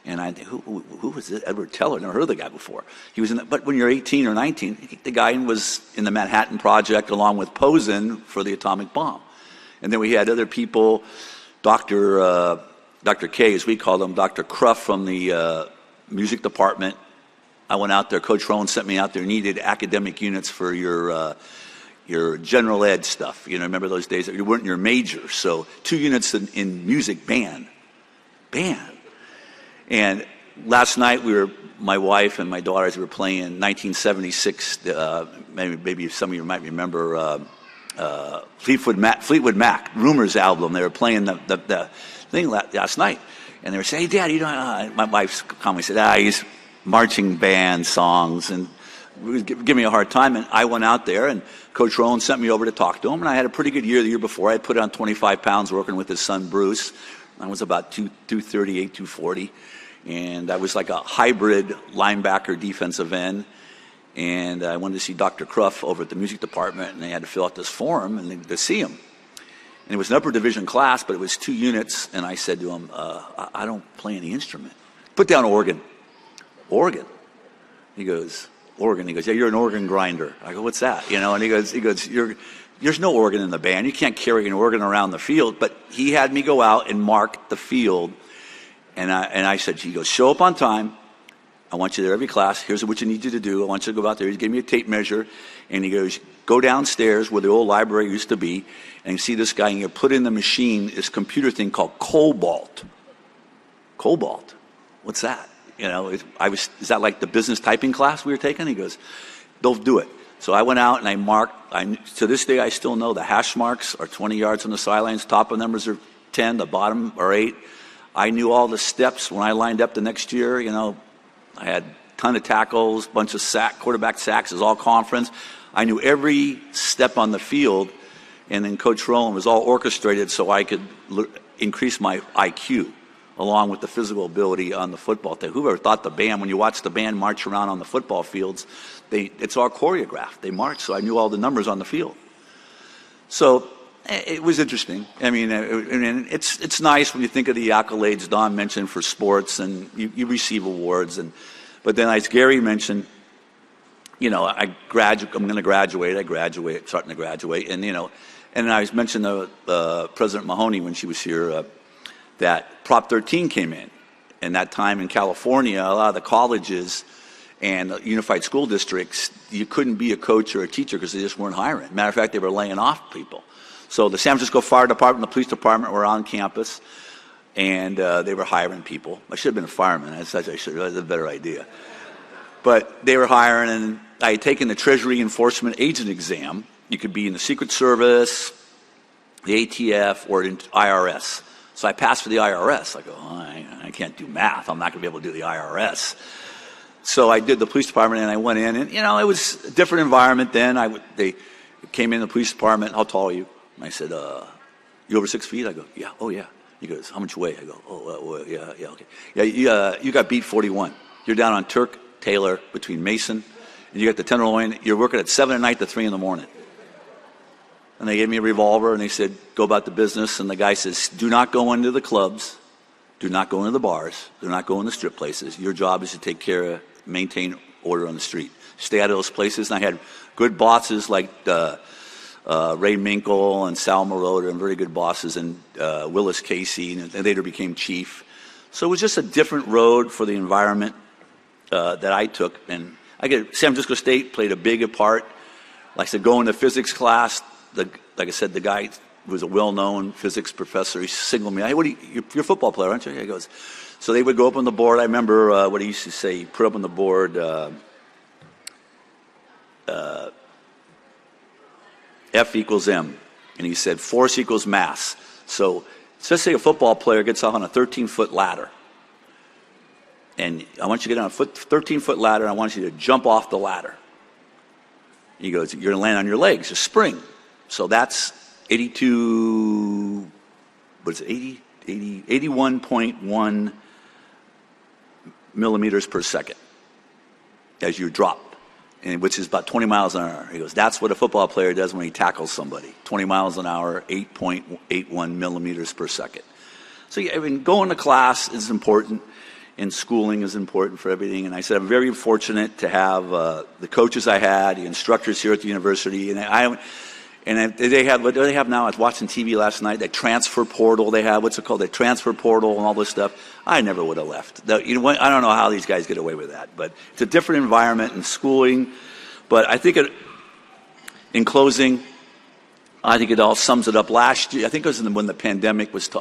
And I think, who was this? Edward Teller? Never heard of the guy before. He was but when you're 18 or 19, the guy was in the Manhattan Project along with Posen for the atomic bomb. And then we had other people, Dr. K, as we call him, Dr. Cruff from the music department. I went out there. Coach Rowan sent me out there. Needed academic units for your general ed stuff. Remember those days that you weren't your major. So 2 units in music band. And last night my wife and my daughters were playing 1976. Maybe some of you might remember. Fleetwood Mac, Rumors album. They were playing the thing last night, and they were saying, "Hey, Dad, my wife calmly said, he's marching band songs," and give me a hard time. And I went out there, and Coach Rowan sent me over to talk to him, and I had a pretty good year the year before. I had put on 25 pounds working with his son Bruce. I was about 238, 240, And I was like a hybrid linebacker defensive end. And I wanted to see Dr. Cruff over at the music department, and they had to fill out this form and to see him. And it was an upper division class, but it was 2 units. And I said to him, I don't play any instrument. Put down organ. Organ. He goes, organ. He goes, yeah, you're an organ grinder. I go, what's that? You know, and he goes, there's no organ in the band. You can't carry an organ around the field. But he had me go out and mark the field. And I said, he goes, show up on time. I want you there every class. Here's what you need you to do. I want you to go out there. He gave me a tape measure. And he goes, go downstairs where the old library used to be. And you see this guy, and you put in the machine this computer thing called Cobalt. Cobalt? What's that? You know, is that like the business typing class we were taking? He goes, don't do it. So I went out and I marked. To this day, I still know the hash marks are 20 yards on the sidelines. Top of numbers are 10. The bottom are 8. I knew all the steps when I lined up the next year. You know, I had a ton of tackles, bunch of quarterback sacks, it was all conference. I knew every step on the field, and then Coach Rowland was all orchestrated so I could increase my IQ along with the physical ability on the football thing. Whoever thought the band, when you watch the band march around on the football fields, it's all choreographed. They march, so I knew all the numbers on the field. So it was interesting. I mean, it's nice when you think of the accolades Don mentioned for sports, and you receive awards. But then, as Garry mentioned, you know, I'm going to graduate. Starting to graduate, and you know, and I was mentioning President Mahoney when she was here that Prop 13 came in, and that time in California, a lot of the colleges and unified school districts, you couldn't be a coach or a teacher because they just weren't hiring. Matter of fact, they were laying off people. So the San Francisco Fire Department, the police department were on campus, and they were hiring people. I should have been a fireman. That's a better idea. But they were hiring, and I had taken the Treasury Enforcement Agent exam. You could be in the Secret Service, the ATF, or in IRS. So I passed for the IRS. I go, I can't do math. I'm not going to be able to do the IRS. So I did the police department, and I went in, and you know, it was a different environment then. They came in the police department. How tall are you? And I said, you over 6 feet? I go, yeah. Oh, yeah. He goes, how much weight? I go, oh, yeah, okay. Yeah, you got beat 41. You're down on Turk, Taylor, between Mason, and you got the Tenderloin. You're working at 7 at night to 3 in the morning. And they gave me a revolver, and they said, go about the business. And the guy says, do not go into the clubs. Do not go into the bars. Do not go into strip places. Your job is to take care of, maintain order on the street. Stay out of those places. And I had good bosses like Ray Minkle and Sal Marotta, and very good bosses, and Willis Casey, and later became chief. So it was just a different road for the environment that I took. And San Francisco State played a big part. Like I said, going to physics class, like I said, the guy who was a well-known physics professor, he signaled me, hey, you're a football player, aren't you? He goes, so they would go up on the board. I remember what he used to say, he put up on the board, F equals M. And he said, force equals mass. So let's say a football player gets off on a 13-foot ladder. And I want you to get on a 13-foot ladder, and I want you to jump off the ladder. He goes, you're going to land on your legs, a spring. So that's 81.1 millimeters per second as you drop, which is about 20 miles an hour. He goes, that's what a football player does when he tackles somebody. 20 miles an hour, 8.81 millimeters per second. So I mean, going to class is important, and schooling is important for everything. And I said, I'm very fortunate to have the coaches I had, the instructors here at the university, and they have, what do they have now? I was watching TV last night, that transfer portal they have. What's it called? The transfer portal and all this stuff. I never would have left. You know, I don't know how these guys get away with that, but it's a different environment in schooling. But I think in closing, I think it all sums it up. Last year, I think it was when the pandemic was,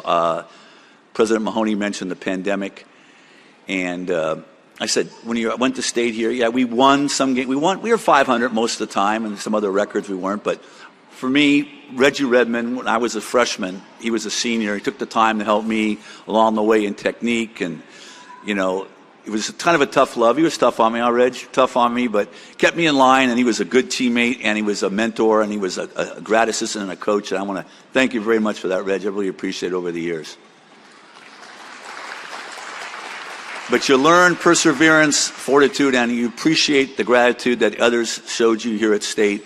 President Mahoney mentioned the pandemic. And I said, when you went to state here, yeah, we won some games. We were 500 most of the time, and some other records we weren't. But for me, Reggie Redmond, when I was a freshman, he was a senior. He took the time to help me along the way in technique. And, you know, it was kind of a tough love. He was tough on me, Reg, tough on me, but kept me in line. And he was a good teammate, and he was a mentor, and he was a grad assistant and a coach. And I want to thank you very much for that, Reg. I really appreciate it over the years. But you learn perseverance, fortitude, and you appreciate the gratitude that others showed you here at State,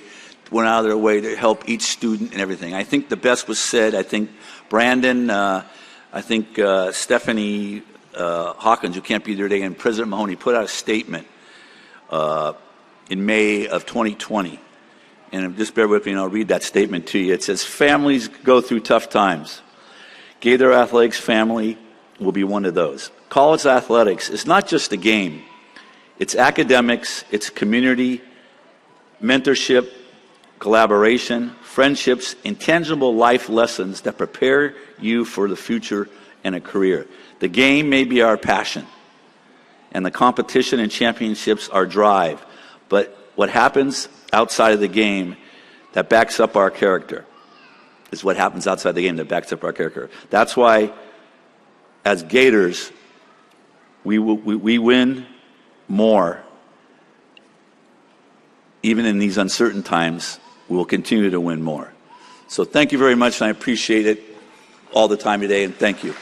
went out of their way to help each student and everything. I think the best was said. I think Brandon, I think Stephanie Hawkins, who can't be there today, and President Mahoney put out a statement in May of 2020. And just bear with me and I'll read that statement to you. It says, families go through tough times. Gator Athletics family will be one of those. College athletics is not just a game. It's academics, it's community, mentorship, collaboration, friendships, intangible life lessons that prepare you for the future and a career. The game may be our passion, and the competition and championships our drive, but what happens outside of the game that backs up our character is what happens outside the game that backs up our character. That's why, as Gators, we win more. Even in these uncertain times, we will continue to win more. So thank you very much, and I appreciate it all the time today, and thank you.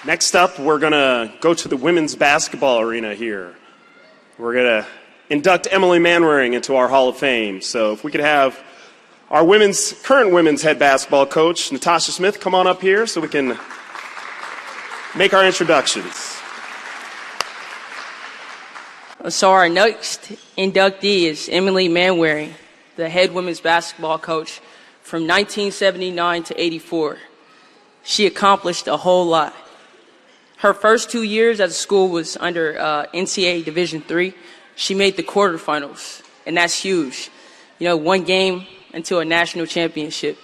Next up, we're going to go to the women's basketball arena here. We're going to induct Emily Manwaring into our Hall of Fame. So if we could have our current women's head basketball coach, Natasha Smith, come on up here so we can make our introductions. So our next inductee is Emily Manwaring, the head women's basketball coach from 1979 to 84. She accomplished a whole lot. Her first 2 years at the school was under NCAA Division III. She made the quarterfinals, and that's huge. You know, one game into a national championship.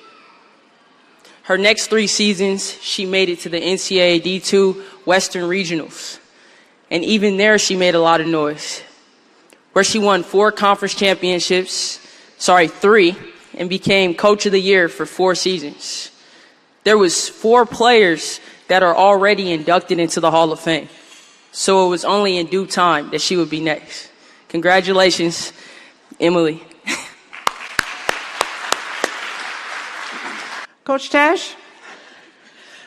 Her next 3 seasons, she made it to the NCAA D2 Western Regionals. And even there, she made a lot of noise, where she won 3, and became Coach of the Year for 4 seasons. There was 4 players that are already inducted into the Hall of Fame. So it was only in due time that she would be next. Congratulations, Emily. Coach Tash,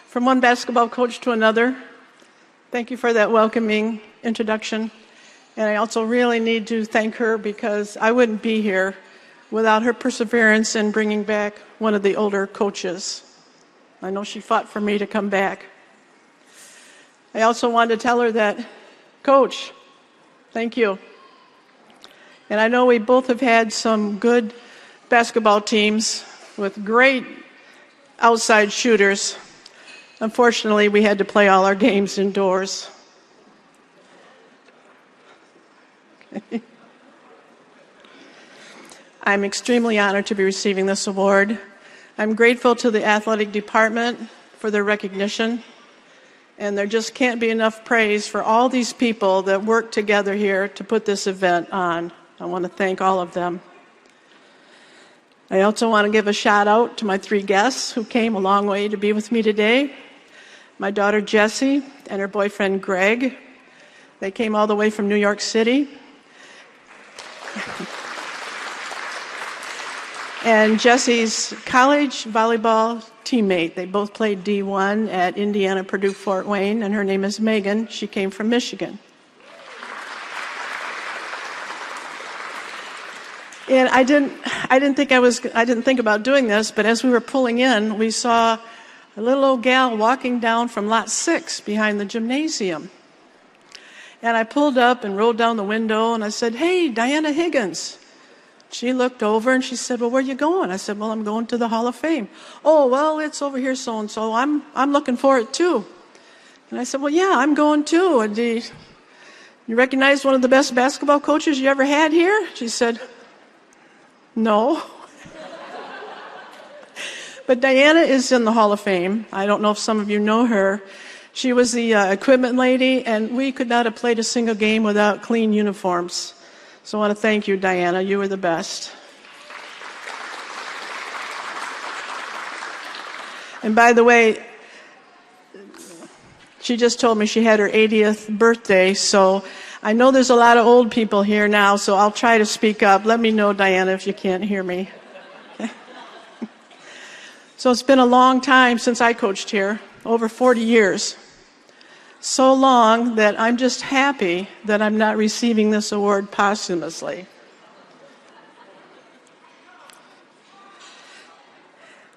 from one basketball coach to another, thank you for that welcoming introduction. And I also really need to thank her because I wouldn't be here without her perseverance in bringing back one of the older coaches. I know she fought for me to come back. I also wanted to tell her that, Coach, thank you. And I know we both have had some good basketball teams with great outside shooters. Unfortunately, we had to play all our games indoors. Okay. I'm extremely honored to be receiving this award. I'm grateful to the athletic department for their recognition, and there just can't be enough praise for all these people that work together here to put this event on. I want to thank all of them. I also want to give a shout out to my 3 guests who came a long way to be with me today. My daughter Jessie and her boyfriend Greg. They came all the way from New York City. And Jessie's college volleyball teammate. They both played D1 at Indiana Purdue Fort Wayne, and her name is Megan. She came from Michigan. And I didn't think about doing this, but as we were pulling in, we saw a little old gal walking down from lot 6 behind the gymnasium. And I pulled up and rolled down the window and I said, "Hey, Diana Higgins." She looked over and she said, "Well, where are you going?" I said, "Well, I'm going to the Hall of Fame." "Oh, well, it's over here so-and-so. I'm looking for it too." And I said, "Well, yeah, I'm going too. And you recognize one of the best basketball coaches you ever had here?" She said, "No." But Diana is in the Hall of Fame. I don't know if some of you know her. She was the equipment lady, and we could not have played a single game without clean uniforms. So I want to thank you, Diana. You were the best. And by the way, she just told me she had her 80th birthday, so I know there's a lot of old people here now, so I'll try to speak up. Let me know, Diana, if you can't hear me. Okay. So it's been a long time since I coached here, over 40 years. so long that I'm just happy that I'm not receiving this award posthumously.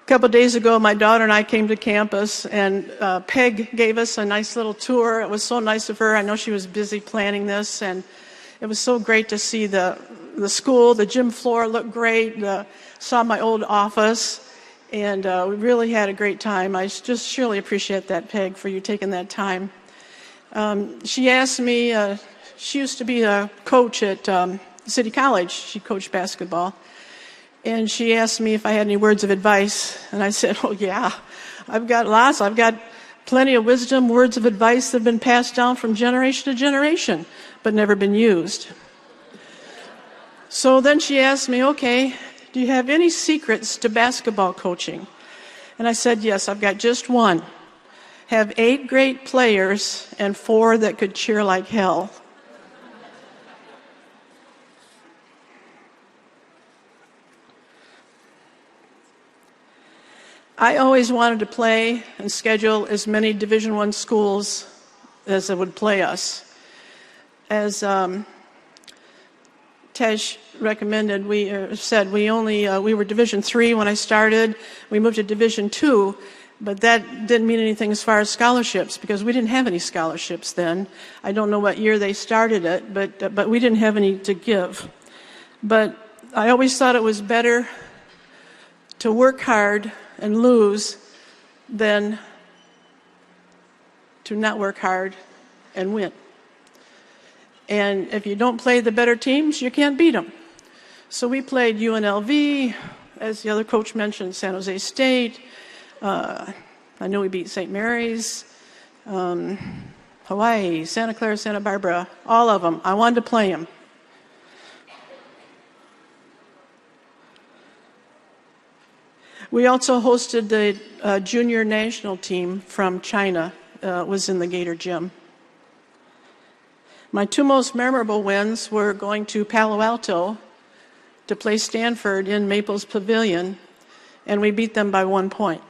A couple of days ago, my daughter and I came to campus, and Peg gave us a nice little tour. It was so nice of her. I know she was busy planning this, and it was so great to see the school. The gym floor looked great. Saw my old office, and we really had a great time. I just surely appreciate that, Peg, for you taking that time. She asked me, she used to be a coach at City College. She coached basketball. And she asked me if I had any words of advice. And I said, oh, yeah, I've got lots. I've got plenty of wisdom, words of advice that have been passed down from generation to generation, but never been used. So then she asked me, okay, do you have any secrets to basketball coaching? And I said, yes, I've got just one. Have 8 great players and 4 that could cheer like hell. I always wanted to play and schedule as many Division I schools as would play us. As Tej recommended, we were Division III when I started. We moved to Division II, but that didn't mean anything as far as scholarships because we didn't have any scholarships then. I don't know what year they started it, but we didn't have any to give. But I always thought it was better to work hard and lose than to not work hard and win. And if you don't play the better teams, you can't beat them. So we played UNLV, as the other coach mentioned, San Jose State. I know we beat St. Mary's, Hawaii, Santa Clara, Santa Barbara, all of them. I wanted to play them. We also hosted the junior national team from China, was in the Gator Gym. My 2 most memorable wins were going to Palo Alto to play Stanford in Maples Pavilion, and we beat them by 1 point.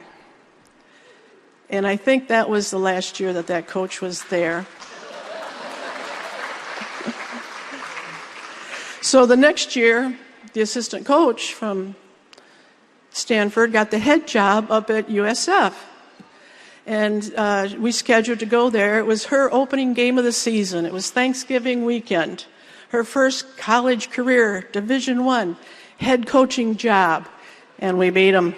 And I think that was the last year that coach was there. So the next year, the assistant coach from Stanford got the head job up at USF. And we scheduled to go there. It was her opening game of the season. It was Thanksgiving weekend. Her first college career, Division I, head coaching job. And we beat them.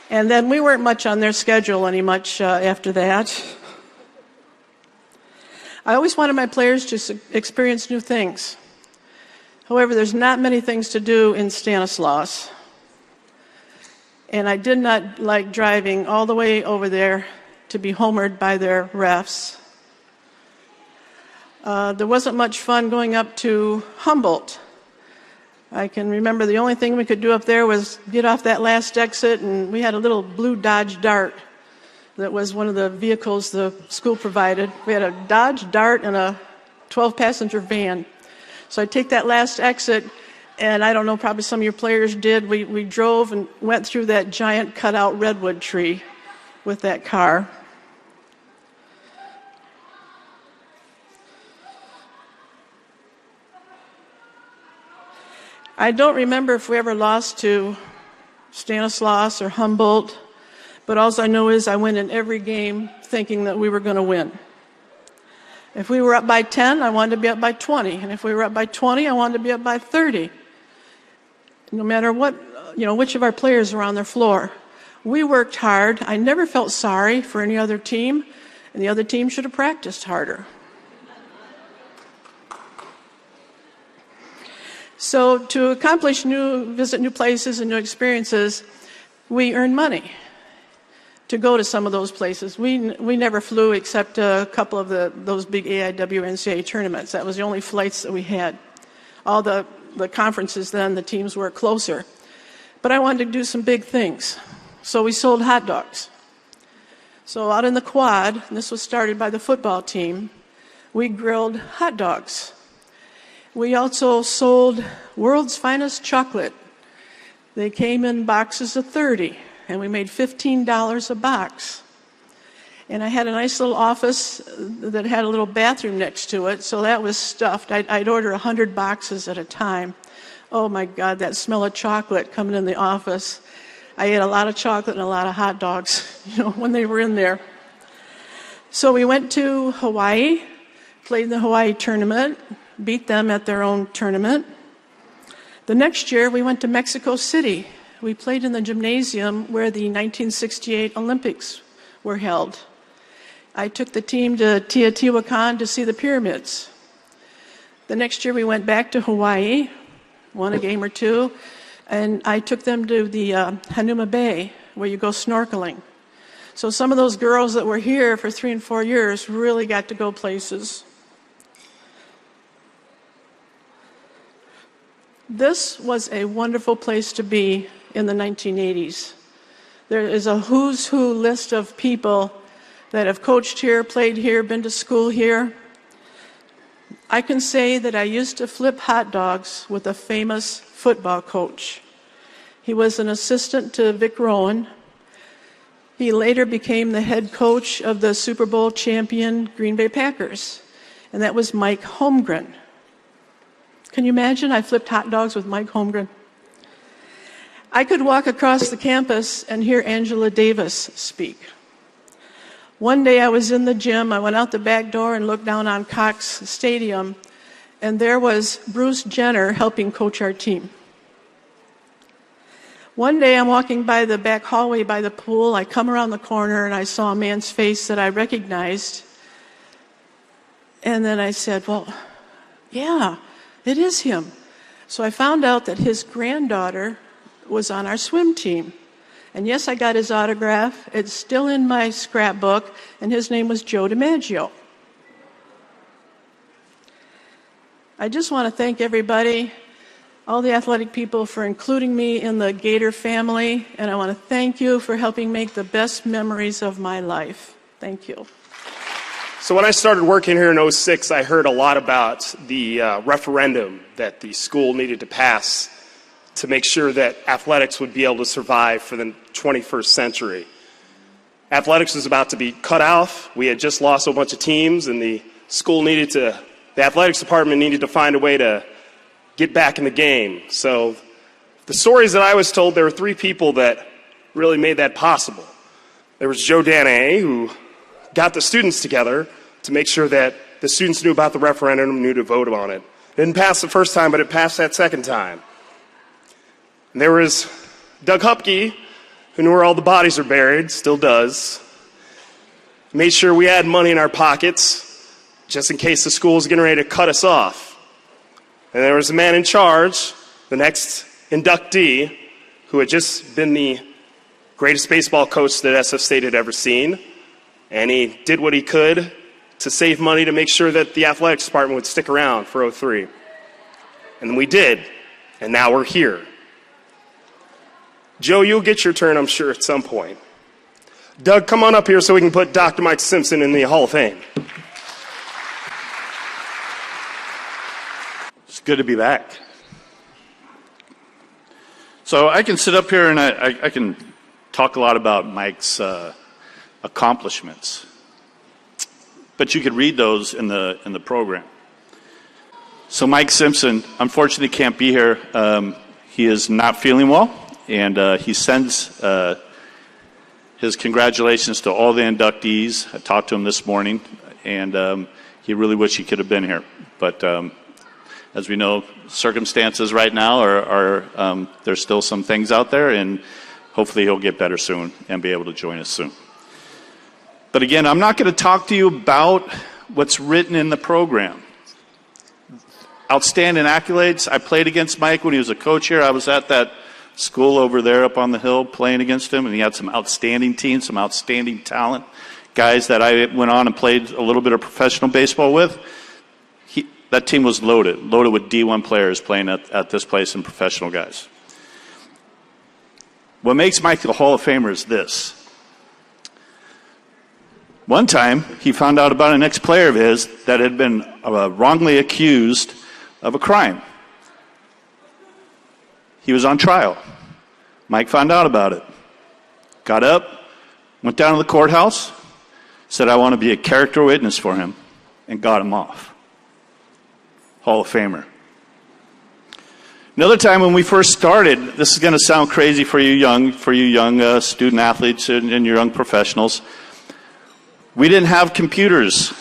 And then we weren't much on their schedule after that. I always wanted my players to experience new things. However, there's not many things to do in Stanislaus. And I did not like driving all the way over there to be homered by their refs. There wasn't much fun going up to Humboldt. I can remember the only thing we could do up there was get off that last exit, and we had a little blue Dodge Dart that was one of the vehicles the school provided. We had a Dodge Dart and a 12-passenger van. So I'd take that last exit, and I don't know, probably some of your players did. We drove and went through that giant cutout redwood tree with that car. I don't remember if we ever lost to Stanislaus or Humboldt, but all I know is I went in every game thinking that we were going to win. If we were up by 10, I wanted to be up by 20. And if we were up by 20, I wanted to be up by 30. No matter what, which of our players were on their floor. We worked hard. I never felt sorry for any other team, and the other team should have practiced harder. So to visit new places and new experiences, we earn money to go to some of those places. We never flew except a couple of those big AIW or NCAA tournaments. That was the only flights that we had. All the conferences then, the teams were closer. But I wanted to do some big things. So we sold hot dogs. So out in the quad, and this was started by the football team, we grilled hot dogs. We also sold world's finest chocolate. They came in boxes of 30, and we made $15 a box. And I had a nice little office that had a little bathroom next to it, so that was stuffed. I'd order 100 boxes at a time. Oh my God, that smell of chocolate coming in the office. I ate a lot of chocolate and a lot of hot dogs, when they were in there. So we went to Hawaii, played in the Hawaii tournament, beat them at their own tournament. The next year, we went to Mexico City. We played in the gymnasium where the 1968 Olympics were held. I took the team to Teotihuacan to see the pyramids. The next year, we went back to Hawaii, won a game or two, and I took them to the Hanuma Bay, where you go snorkeling. So some of those girls that were here for 3 and 4 years really got to go places. This was a wonderful place to be in the 1980s. There is a who's who list of people that have coached here, played here, been to school here. I can say that I used to flip hot dogs with a famous football coach. He was an assistant to Vic Rowan. He later became the head coach of the Super Bowl champion Green Bay Packers, and that was Mike Holmgren. Can you imagine? I flipped hot dogs with Mike Holmgren. I could walk across the campus and hear Angela Davis speak. One day I was in the gym, I went out the back door and looked down on Cox Stadium, and there was Bruce Jenner helping coach our team. One day I'm walking by the back hallway by the pool, I come around the corner and I saw a man's face that I recognized. And then I said, well, yeah, it is him. So I found out that his granddaughter was on our swim team. And yes, I got his autograph. It's still in my scrapbook, and his name was Joe DiMaggio. I just want to thank everybody, all the athletic people, for including me in the Gator family, and I want to thank you for helping make the best memories of my life. Thank you. So when I started working here in 2006, I heard a lot about the referendum that the school needed to pass to make sure that athletics would be able to survive for the 21st century. Athletics was about to be cut off. We had just lost a bunch of teams, and the athletics department needed to find a way to get back in the game. So the stories that I was told, there were 3 people that really made that possible. There was Joe Danae, who got the students together to make sure that the students knew about the referendum and knew to vote on it. It didn't pass the first time, but it passed that second time. And there was Doug Hupke, who knew where all the bodies are buried, still does. Made sure we had money in our pockets, just in case the school was getting ready to cut us off. And there was a man in charge, the next inductee, who had just been the greatest baseball coach that SF State had ever seen. And he did what he could to save money to make sure that the athletics department would stick around for 2003. And we did, and now we're here. Joe, you'll get your turn, I'm sure, at some point. Doug, come on up here so we can put Dr. Mike Simpson in the Hall of Fame. It's good to be back. So I can sit up here and I can talk a lot about Mike's accomplishments, but you could read those in the program. So Mike Simpson, unfortunately, can't be here. He is not feeling well. And he sends his congratulations to all the inductees. I talked to him this morning, and he really wished he could have been here. But as we know, circumstances right now are there's still some things out there, and hopefully he'll get better soon and be able to join us soon. But again, I'm not going to talk to you about what's written in the program. Outstanding accolades. I played against Mike when he was a coach here. I was at that school over there up on the hill playing against him, and he had some outstanding teams, some outstanding talent, guys that I went on and played a little bit of professional baseball with. That team was loaded with D1 players playing at this place and professional guys. What makes Mike the Hall of Famer is this. One time, he found out about an ex-player of his that had been wrongly accused of a crime. He was on trial. Mike found out about it. Got up, went down to the courthouse, said, I want to be a character witness for him, and got him off. Hall of Famer. Another time when we first started, this is going to sound crazy for you young student athletes and your young professionals. We didn't have computers.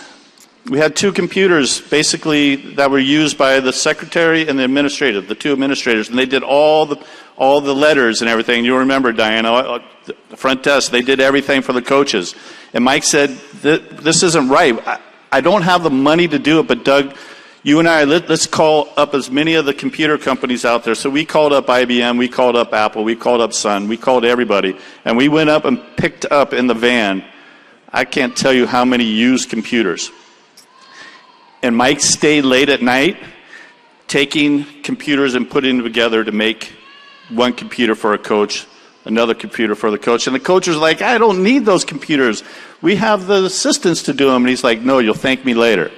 We had 2 computers basically that were used by the secretary and the 2 administrators, and they did all the letters and everything. You remember, Diana, the front desk, they did everything for the coaches. And Mike said, this isn't right. I don't have the money to do it, but Doug, you and I, let's call up as many of the computer companies out there. So we called up IBM, we called up Apple, we called up Sun, we called everybody, and we went up and picked up in the van, I can't tell you how many used computers. And Mike stayed late at night taking computers and putting them together to make one computer for a coach, another computer for the coach. And the coach was like, I don't need those computers. We have the assistants to do them. And he's like, no, you'll thank me later.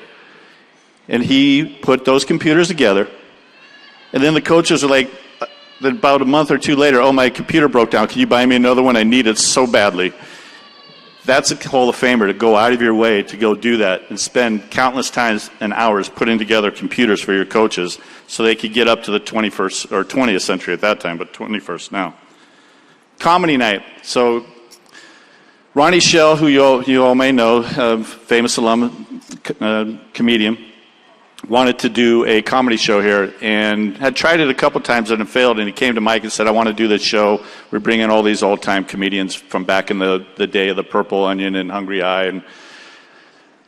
And he put those computers together. And then the coaches are like, about a month or 2 later, oh, my computer broke down. Can you buy me another one? I need it so badly. That's a Hall of Famer, to go out of your way to go do that and spend countless times and hours putting together computers for your coaches so they could get up to the 21st or 20th century at that time, but 21st now. Comedy night. So Ronnie Shell, who you all may know, famous alum, comedian, wanted to do a comedy show here and had tried it a couple times and it failed, and he came to Mike and said, I want to do this show. We're bringing all these old-time comedians from back in the day of the Purple Onion and Hungry Eye. And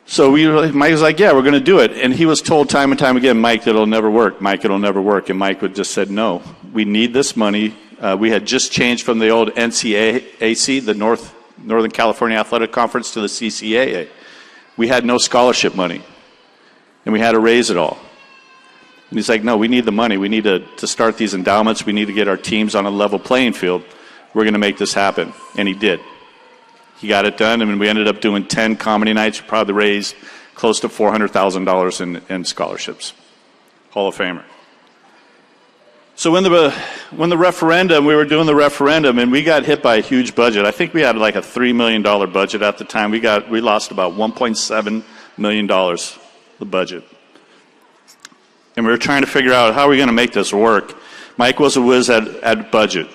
so Mike was like, yeah, we're going to do it. And he was told time and time again, Mike, it'll never work. Mike, it'll never work. And Mike would just said, no, we need this money. We had just changed from the old NCAC, the Northern California Athletic Conference, to the CCAA. We had no scholarship money. And we had to raise it all. And he's like, no, we need the money. We need to start these endowments. We need to get our teams on a level playing field. We're going to make this happen. And he did. He got it done, and we ended up doing 10 comedy nights. We probably raised close to $400,000 in scholarships. Hall of Famer. So when the referendum, we were doing the referendum, and we got hit by a huge budget. I think we had like a $3 million budget at the time. We lost about $1.7 million. The budget. And we were trying to figure out how are we going to make this work. Mike was a whiz at budget.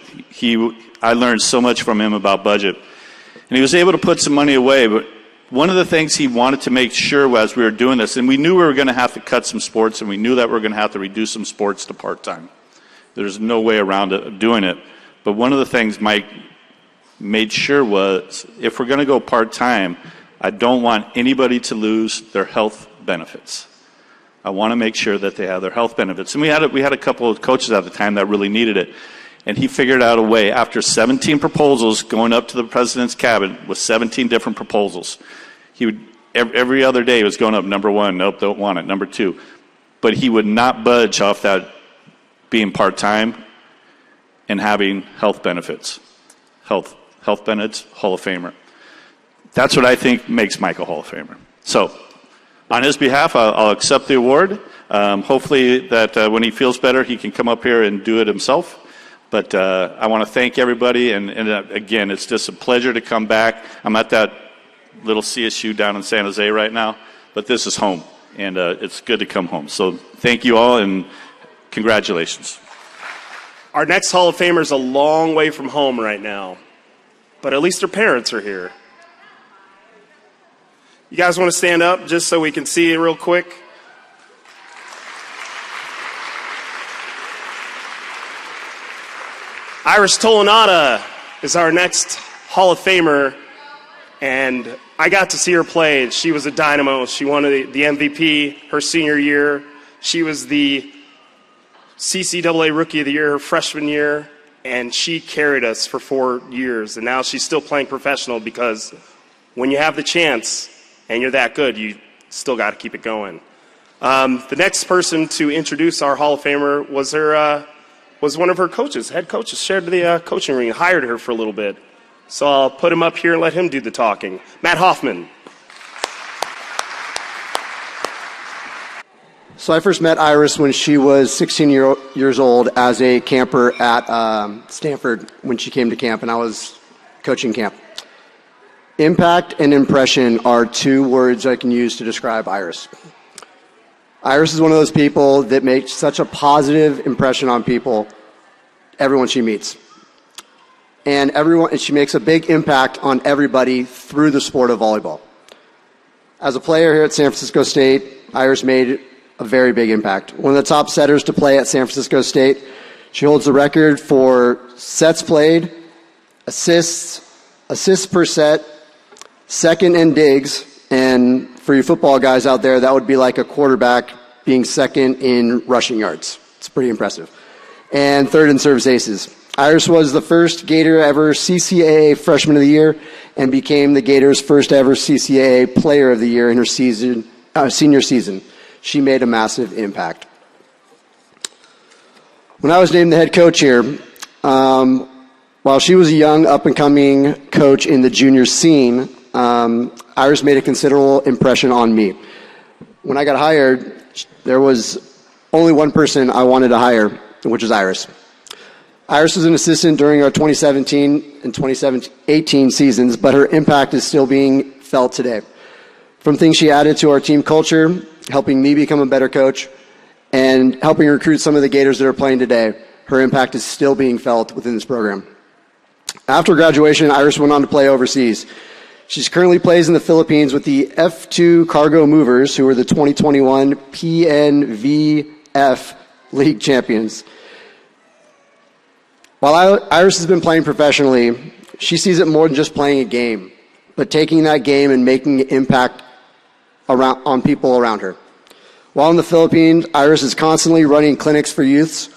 I learned so much from him about budget. And he was able to put some money away, but one of the things he wanted to make sure was we were doing this, and we knew we were going to have to cut some sports, and we knew that we were going to have to reduce some sports to part-time. There's no way around doing it. But one of the things Mike made sure was, if we're going to go part-time, I don't want anybody to lose their health benefits. I want to make sure that they have their health benefits. And we had a couple of coaches at the time that really needed it. And he figured out a way, after 17 proposals going up to the president's cabinet with 17 different proposals, he would, every other day he was going up, number 1, nope, don't want it, number 2. But he would not budge off that being part-time and having health benefits. Health benefits, Hall of Famer. That's what I think makes Mike a Hall of Famer. So, on his behalf, I'll accept the award. Hopefully that when he feels better, he can come up here and do it himself. But I want to thank everybody. And again, it's just a pleasure to come back. I'm at that little CSU down in San Jose right now. But this is home. And it's good to come home. So thank you all and congratulations. Our next Hall of Famer is a long way from home right now. But at least their parents are here. You guys want to stand up just so we can see it real quick? Iris Tolenada is our next Hall of Famer, and I got to see her play. She was a dynamo. She won the MVP her senior year. She was the CCAA Rookie of the Year her freshman year, and she carried us for 4 years. And now she's still playing professional because when you have the chance and you're that good, you still got to keep it going. The next person to introduce our Hall of Famer was one of her coaches, head coaches, shared the coaching ring, hired her for a little bit. So I'll put him up here and let him do the talking. Matt Hoffman. So I first met Iris when she was 16 years old as a camper at Stanford when she came to camp, and I was coaching camp. Impact and impression are two words I can use to describe Iris. Iris is one of those people that makes such a positive impression on people, everyone she meets. And she makes a big impact on everybody through the sport of volleyball. As a player here at San Francisco State, Iris made a very big impact. One of the top setters to play at San Francisco State. She holds the record for sets played, assists per set, second in digs, and for you football guys out there, that would be like a quarterback being second in rushing yards. It's pretty impressive. And third in service aces. Iris was the first Gator ever CCAA Freshman of the Year and became the Gators' first ever CCAA Player of the Year in her senior season. She made a massive impact. When I was named the head coach here, while she was a young, up-and-coming coach in the junior scene, Iris made a considerable impression on me. When I got hired, there was only one person I wanted to hire, which was Iris. Iris was an assistant during our 2017 and 2018 seasons, but her impact is still being felt today. From things she added to our team culture, helping me become a better coach, and helping recruit some of the Gators that are playing today, her impact is still being felt within this program. After graduation, Iris went on to play overseas. She currently plays in the Philippines with the F2 Cargo Movers, who are the 2021 PNVF League champions. While Iris has been playing professionally, she sees it more than just playing a game, but taking that game and making an impact on people around her. While in the Philippines, Iris is constantly running clinics for youths,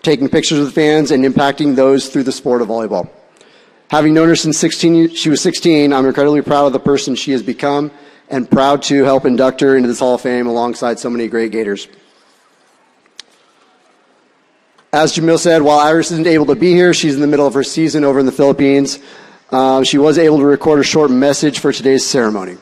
taking pictures with fans, and impacting those through the sport of volleyball. Having known her since she was 16, I'm incredibly proud of the person she has become and proud to help induct her into this Hall of Fame alongside so many great Gators. As Jamil said, while Iris isn't able to be here, she's in the middle of her season over in the Philippines. She was able to record a short message for today's ceremony.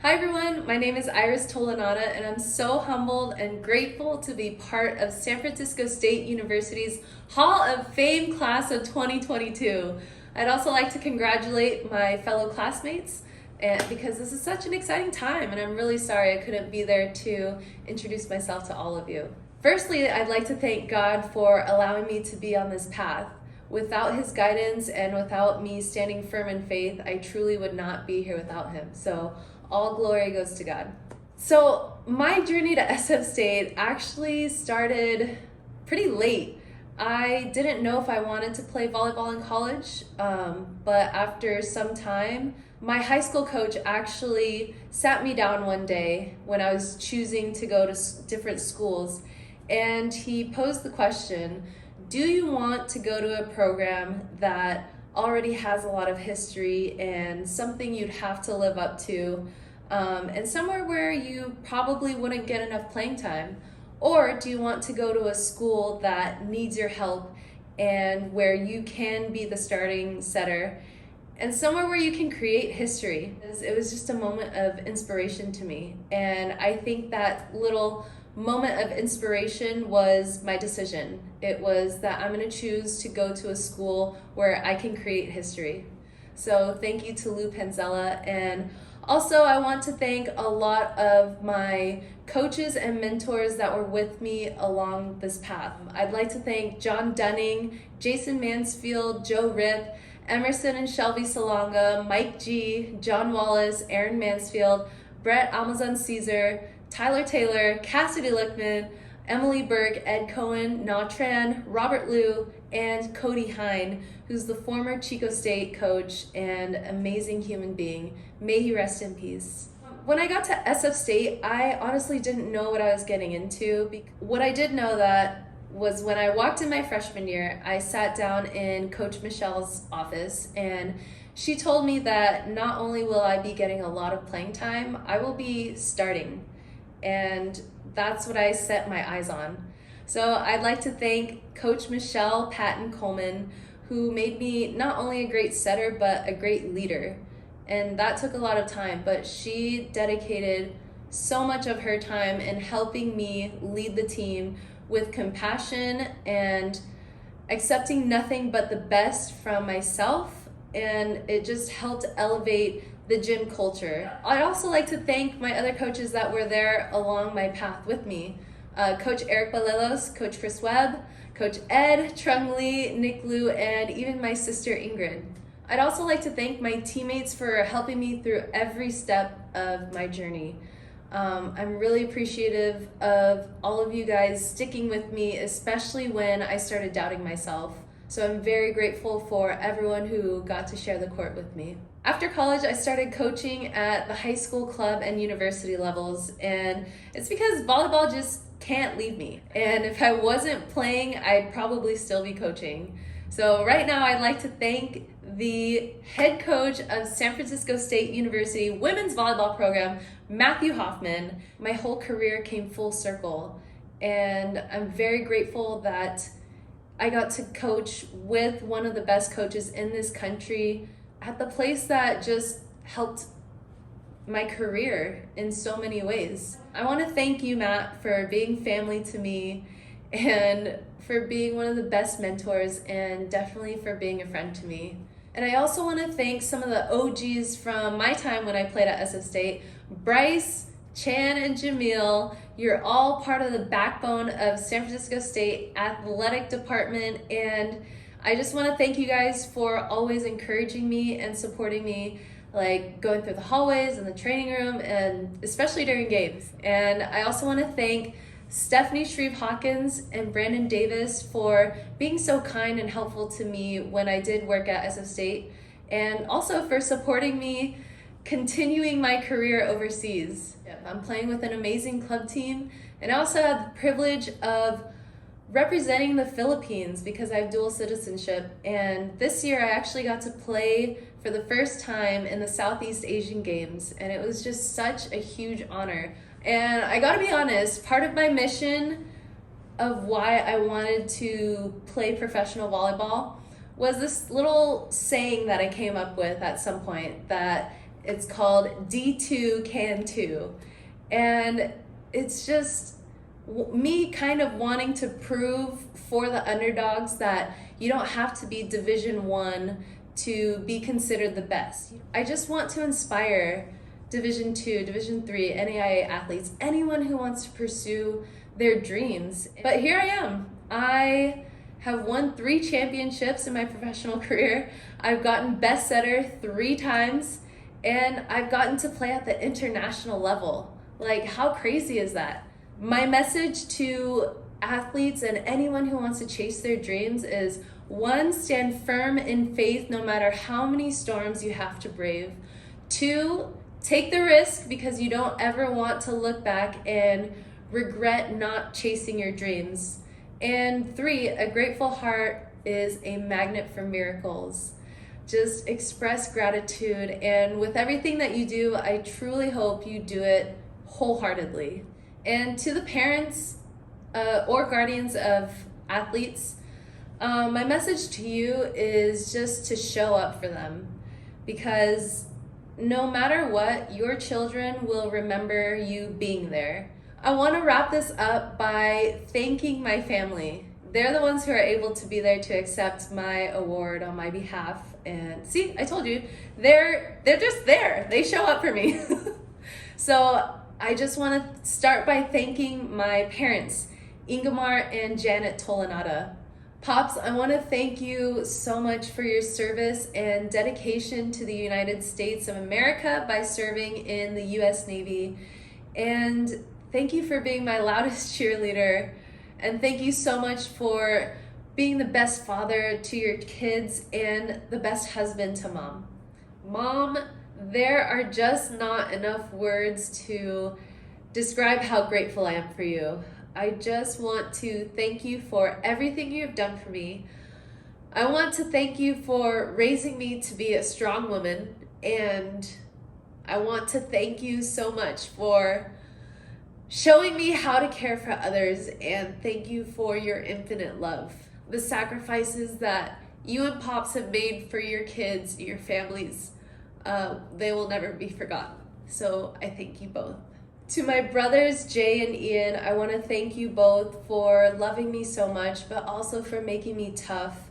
Hi everyone, my name is Iris Tolenada and I'm so humbled and grateful to be part of San Francisco State University's Hall of Fame class of 2022. I'd also like to congratulate my fellow classmates because this is such an exciting time and I'm really sorry I couldn't be there to introduce myself to all of you. Firstly, I'd like to thank God for allowing me to be on this path. Without His guidance and without me standing firm in faith, I truly would not be here without Him. So all glory goes to God. So my journey to SF State actually started pretty late. I didn't know if I wanted to play volleyball in college, but after some time, my high school coach actually sat me down one day when I was choosing to go to different schools, and he posed the question, do you want to go to a program that already has a lot of history and something you'd have to live up to, and somewhere where you probably wouldn't get enough playing time? Or do you want to go to a school that needs your help and where you can be the starting setter and somewhere where you can create history? It was just a moment of inspiration to me. And I think that little moment of inspiration was my decision. It was that I'm going to choose to go to a school where I can create history. So thank you to Lou Panzella, and also I want to thank a lot of my coaches and mentors that were with me along this path. I'd like to thank John Dunning, Jason Mansfield, Joe Rip, Emerson and Shelby Salonga, Mike G, John Wallace, Aaron Mansfield, Brett Amazon Caesar, Tyler Taylor, Cassidy Lickman, Emily Burke, Ed Cohen, Natran, Robert Liu, and Cody Hine, who's the former Chico State coach and amazing human being. May he rest in peace. When I got to SF State, I honestly didn't know what I was getting into. What I did know that was when I walked in my freshman year, I sat down in Coach Michelle's office and she told me that not only will I be getting a lot of playing time, I will be starting. And that's what I set my eyes on. So I'd like to thank Coach Michelle Patton Coleman, who made me not only a great setter, but a great leader. And that took a lot of time, but she dedicated so much of her time in helping me lead the team with compassion and accepting nothing but the best from myself and it just helped elevate the gym culture. I'd also like to thank my other coaches that were there along my path with me. Coach Eric Balelos, Coach Chris Webb, Coach Ed Trung Lee, Nick Liu, and even my sister Ingrid. I'd also like to thank my teammates for helping me through every step of my journey. I'm really appreciative of all of you guys sticking with me, especially when I started doubting myself. So I'm very grateful for everyone who got to share the court with me. After college, I started coaching at the high school, club, and university levels, and it's because volleyball just can't leave me. And if I wasn't playing, I'd probably still be coaching. So right now, I'd like to thank the head coach of San Francisco State University women's volleyball program, Matthew Hoffman. My whole career came full circle, and I'm very grateful that I got to coach with one of the best coaches in this country at the place that just helped my career in so many ways. I want to thank you, Matt, for being family to me and for being one of the best mentors, and definitely for being a friend to me. And I also want to thank some of the OGs from my time when I played at SF State. Bryce, Chan, and Jamil, you're all part of the backbone of San Francisco State athletic department, and I just want to thank you guys for always encouraging me and supporting me, like going through the hallways and the training room, and especially during games. And I also want to thank Stephanie Shreve-Hawkins and Brandon Davis for being so kind and helpful to me when I did work at SF State, and also for supporting me continuing my career overseas. I'm playing with an amazing club team, and I also have the privilege of representing the Philippines because I have dual citizenship. And this year I actually got to play for the first time in the Southeast Asian Games, and it was just such a huge honor. And I gotta be honest, part of my mission of why I wanted to play professional volleyball was this little saying that I came up with at some point, that it's called D2 Can 2. And it's just me kind of wanting to prove for the underdogs that you don't have to be Division 1 to be considered the best. I just want to inspire Division 2, Division 3, NAIA athletes, anyone who wants to pursue their dreams. But here I am. I have won 3 championships in my professional career. I've gotten best setter 3 times, and I've gotten to play at the international level. Like, how crazy is that? My message to athletes and anyone who wants to chase their dreams is, 1, stand firm in faith no matter how many storms you have to brave. 2, take the risk because you don't ever want to look back and regret not chasing your dreams. And 3, a grateful heart is a magnet for miracles. Just express gratitude, and with everything that you do, I truly hope you do it wholeheartedly. And to the parents or guardians of athletes, my message to you is just to show up for them, because no matter what, your children will remember you being there. I want to wrap this up by thanking my family. They're the ones who are able to be there to accept my award on my behalf. And see, I told you, they're just there. They show up for me. So I just want to start by thanking my parents, Ingmar and Janet Tolenada. Pops, I want to thank you so much for your service and dedication to the United States of America by serving in the U.S. Navy. And thank you for being my loudest cheerleader. And thank you so much for being the best father to your kids and the best husband to Mom. Mom, there are just not enough words to describe how grateful I am for you. I just want to thank you for everything you have done for me. I want to thank you for raising me to be a strong woman, and I want to thank you so much for showing me how to care for others, and thank you for your infinite love. The sacrifices that you and Pops have made for your kids, your families, they will never be forgotten. So I thank you both. To my brothers, Jay and Ian, I want to thank you both for loving me so much, but also for making me tough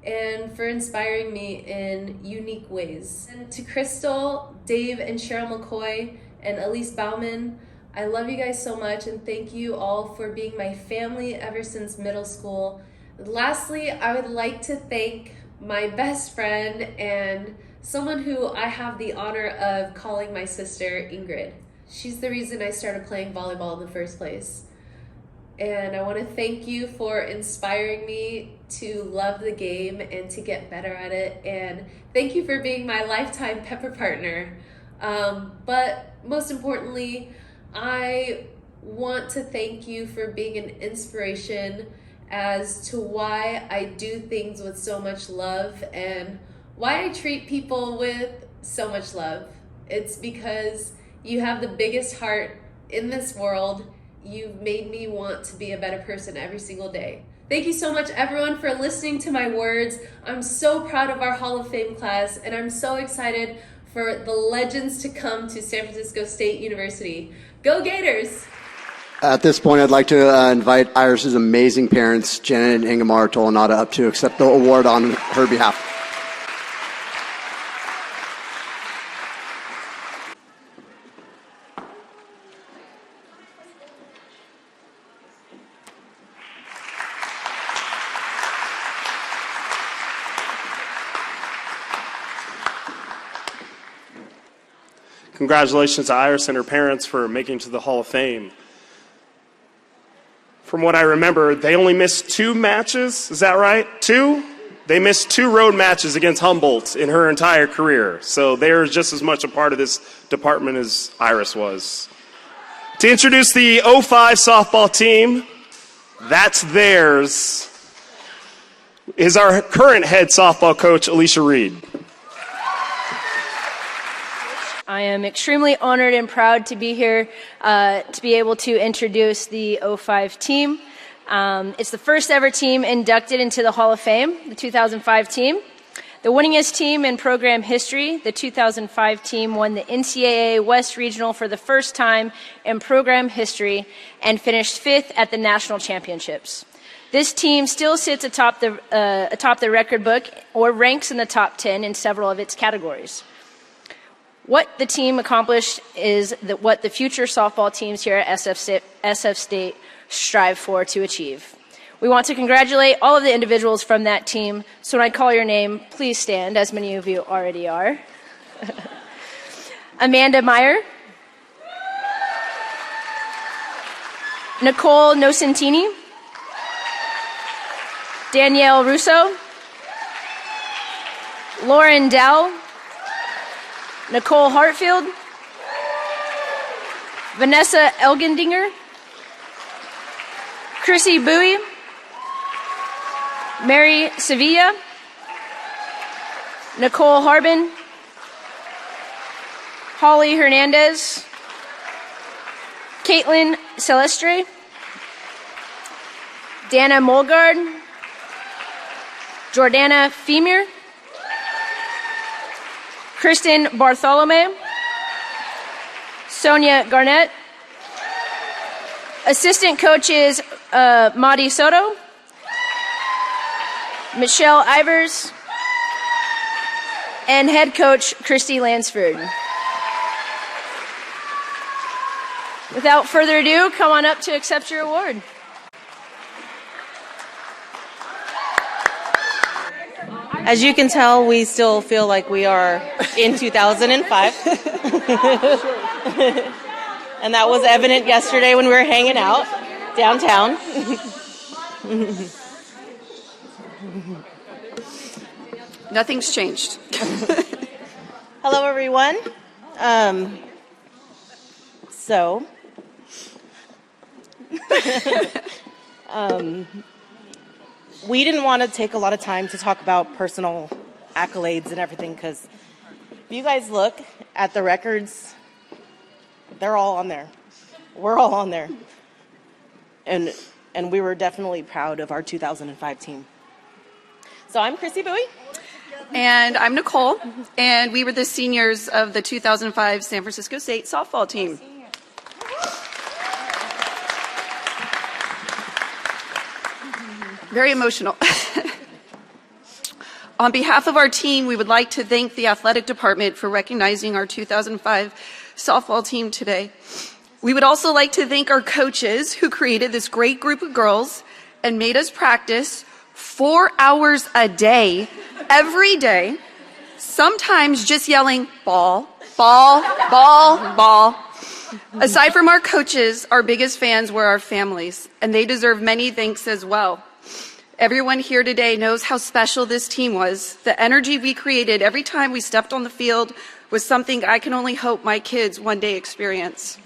and for inspiring me in unique ways. And to Crystal, Dave, and Cheryl McCoy, and Elise Bauman, I love you guys so much, and thank you all for being my family ever since middle school. Lastly, I would like to thank my best friend and someone who I have the honor of calling my sister, Ingrid. She's the reason I started playing volleyball in the first place. And I want to thank you for inspiring me to love the game and to get better at it. And thank you for being my lifetime pepper partner. But most importantly, I want to thank you for being an inspiration as to why I do things with so much love and why I treat people with so much love. It's because you have the biggest heart in this world. You've made me want to be a better person every single day. Thank you so much, everyone, for listening to my words. I'm so proud of our Hall of Fame class, and I'm so excited for the legends to come to San Francisco State University. Go Gators! At this point, I'd like to invite Iris's amazing parents, Janet and Ingemar Tolenada, up to accept the award on her behalf. Congratulations to Iris and her parents for making it to the Hall of Fame. From what I remember, they only missed 2 matches. Is that right? 2? They missed 2 road matches against Humboldt in her entire career. So they're just as much a part of this department as Iris was. To introduce the 05 softball team, that's theirs, is our current head softball coach, Alicia Reed. I am extremely honored and proud to be here to be able to introduce the 05 team. It's the first ever team inducted into the Hall of Fame, the 2005 team. The winningest team in program history, the 2005 team won the NCAA West Regional for the first time in program history and finished 5th at the national championships. This team still sits atop the record book or ranks in the top 10 in several of its categories. What the team accomplished is what the future softball teams here at SF State strive for to achieve. We want to congratulate all of the individuals from that team. So when I call your name, please stand, as many of you already are. Amanda Meyer. Nicole Nocentini. Danielle Russo. Lauren Dow. Nicole Hartfield, Vanessa Elgendinger, Chrissy Bowie, Mary Sevilla, Nicole Harbin, Holly Hernandez, Caitlin Celestre, Dana Molgard, Jordana Femir, Kristen Bartholomew, Sonia Garnett, assistant coaches Madi Soto, Michelle Ivers, and head coach Christy Lansford. Without further ado, come on up to accept your award. As you can tell, we still feel like we are in 2005. And that was evident yesterday when we were hanging out downtown. Nothing's changed. Hello, everyone. We didn't want to take a lot of time to talk about personal accolades and everything, because if you guys look at the records, they're all on there. We're all on there. And we were definitely proud of our 2005 team. So I'm Chrissy Bowie. And I'm Nicole. And we were the seniors of the 2005 San Francisco State softball team. Very emotional. On behalf of our team, we would like to thank the athletic department for recognizing our 2005 softball team today. We would also like to thank our coaches who created this great group of girls and made us practice 4 hours a day, every day, sometimes just yelling, ball, ball, ball, ball. Aside from our coaches, our biggest fans were our families, and they deserve many thanks as well. Everyone here today knows how special this team was. The energy we created every time we stepped on the field was something I can only hope my kids one day experience.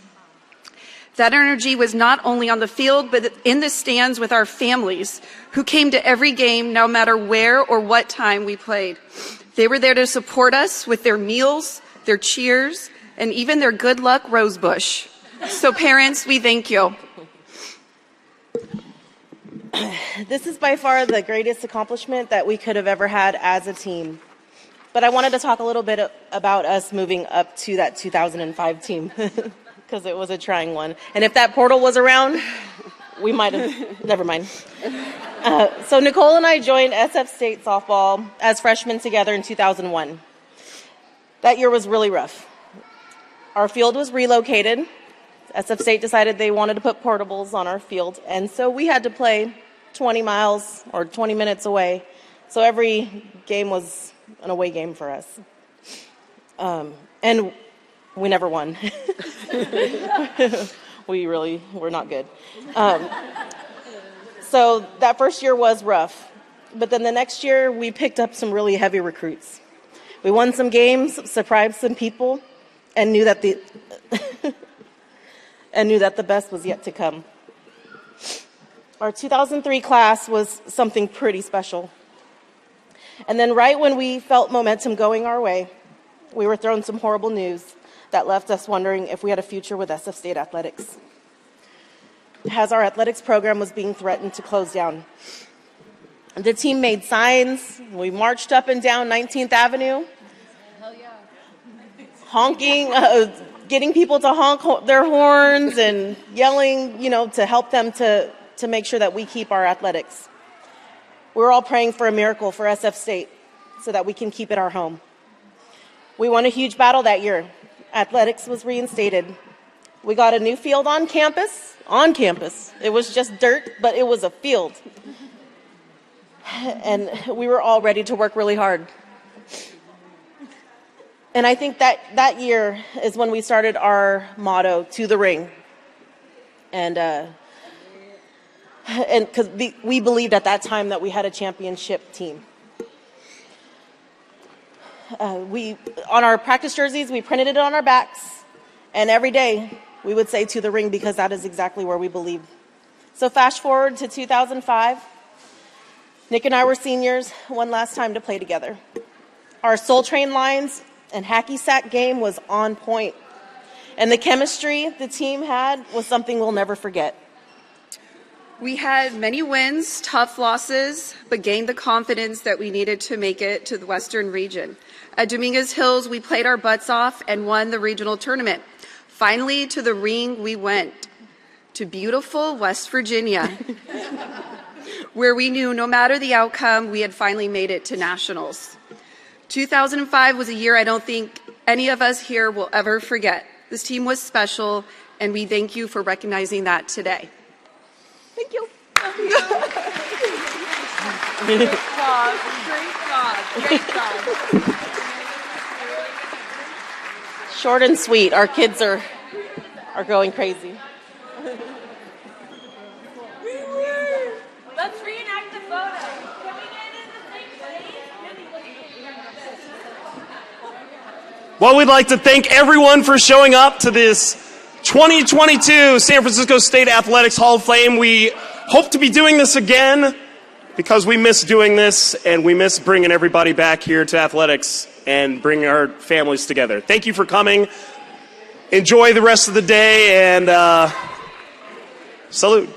That energy was not only on the field, but in the stands with our families who came to every game no matter where or what time we played. They were there to support us with their meals, their cheers, and even their good luck rosebush. So parents, we thank you. This is by far the greatest accomplishment that we could have ever had as a team. But I wanted to talk a little bit about us moving up to that 2005 team, because it was a trying one. And if that portal was around, we might have, never mind. So Nicole and I joined SF State softball as freshmen together in 2001. That year was really rough. Our field was relocated. SF State decided they wanted to put portables on our field, and so we had to play 20 miles or 20 minutes away. So every game was an away game for us. And we never won. We really were not good. So that first year was rough. But then the next year, we picked up some really heavy recruits. We won some games, surprised some people, and knew that the best was yet to come. Our 2003 class was something pretty special. And then right when we felt momentum going our way, we were thrown some horrible news that left us wondering if we had a future with SF State athletics, as our athletics program was being threatened to close down. The team made signs. We marched up and down 19th Avenue, honking, getting people to honk their horns and yelling, to help them to make sure that we keep our athletics. We're all praying for a miracle for SF State so that we can keep it our home. We won a huge battle that year. Athletics was reinstated. We got a new field on campus. It was just dirt, but it was a field. And we were all ready to work really hard. And I think that year is when we started our motto, "To the ring." And because we believed at that time that we had a championship team. On our practice jerseys, we printed it on our backs, and every day we would say "To the ring" because that is exactly where we believe. So fast forward to 2005. Nick and I were seniors one last time to play together. Our Soul Train lines and hacky sack game was on point. And the chemistry the team had was something we'll never forget. We had many wins, tough losses, but gained the confidence that we needed to make it to the Western region. At Dominguez Hills, we played our butts off and won the regional tournament. Finally, to the ring we went, to beautiful West Virginia, where we knew no matter the outcome, we had finally made it to nationals. 2005 was a year I don't think any of us here will ever forget. This team was special, and we thank you for recognizing that today. Thank you. Great job. Great job. Short and sweet. Our kids are going crazy. Let's reenact the photo. Can we get in the same place? Well, we'd like to thank everyone for showing up to this 2022 San Francisco State Athletics Hall of Fame. We hope to be doing this again because we miss doing this and we miss bringing everybody back here to athletics and bringing our families together. Thank you for coming. Enjoy the rest of the day and salute.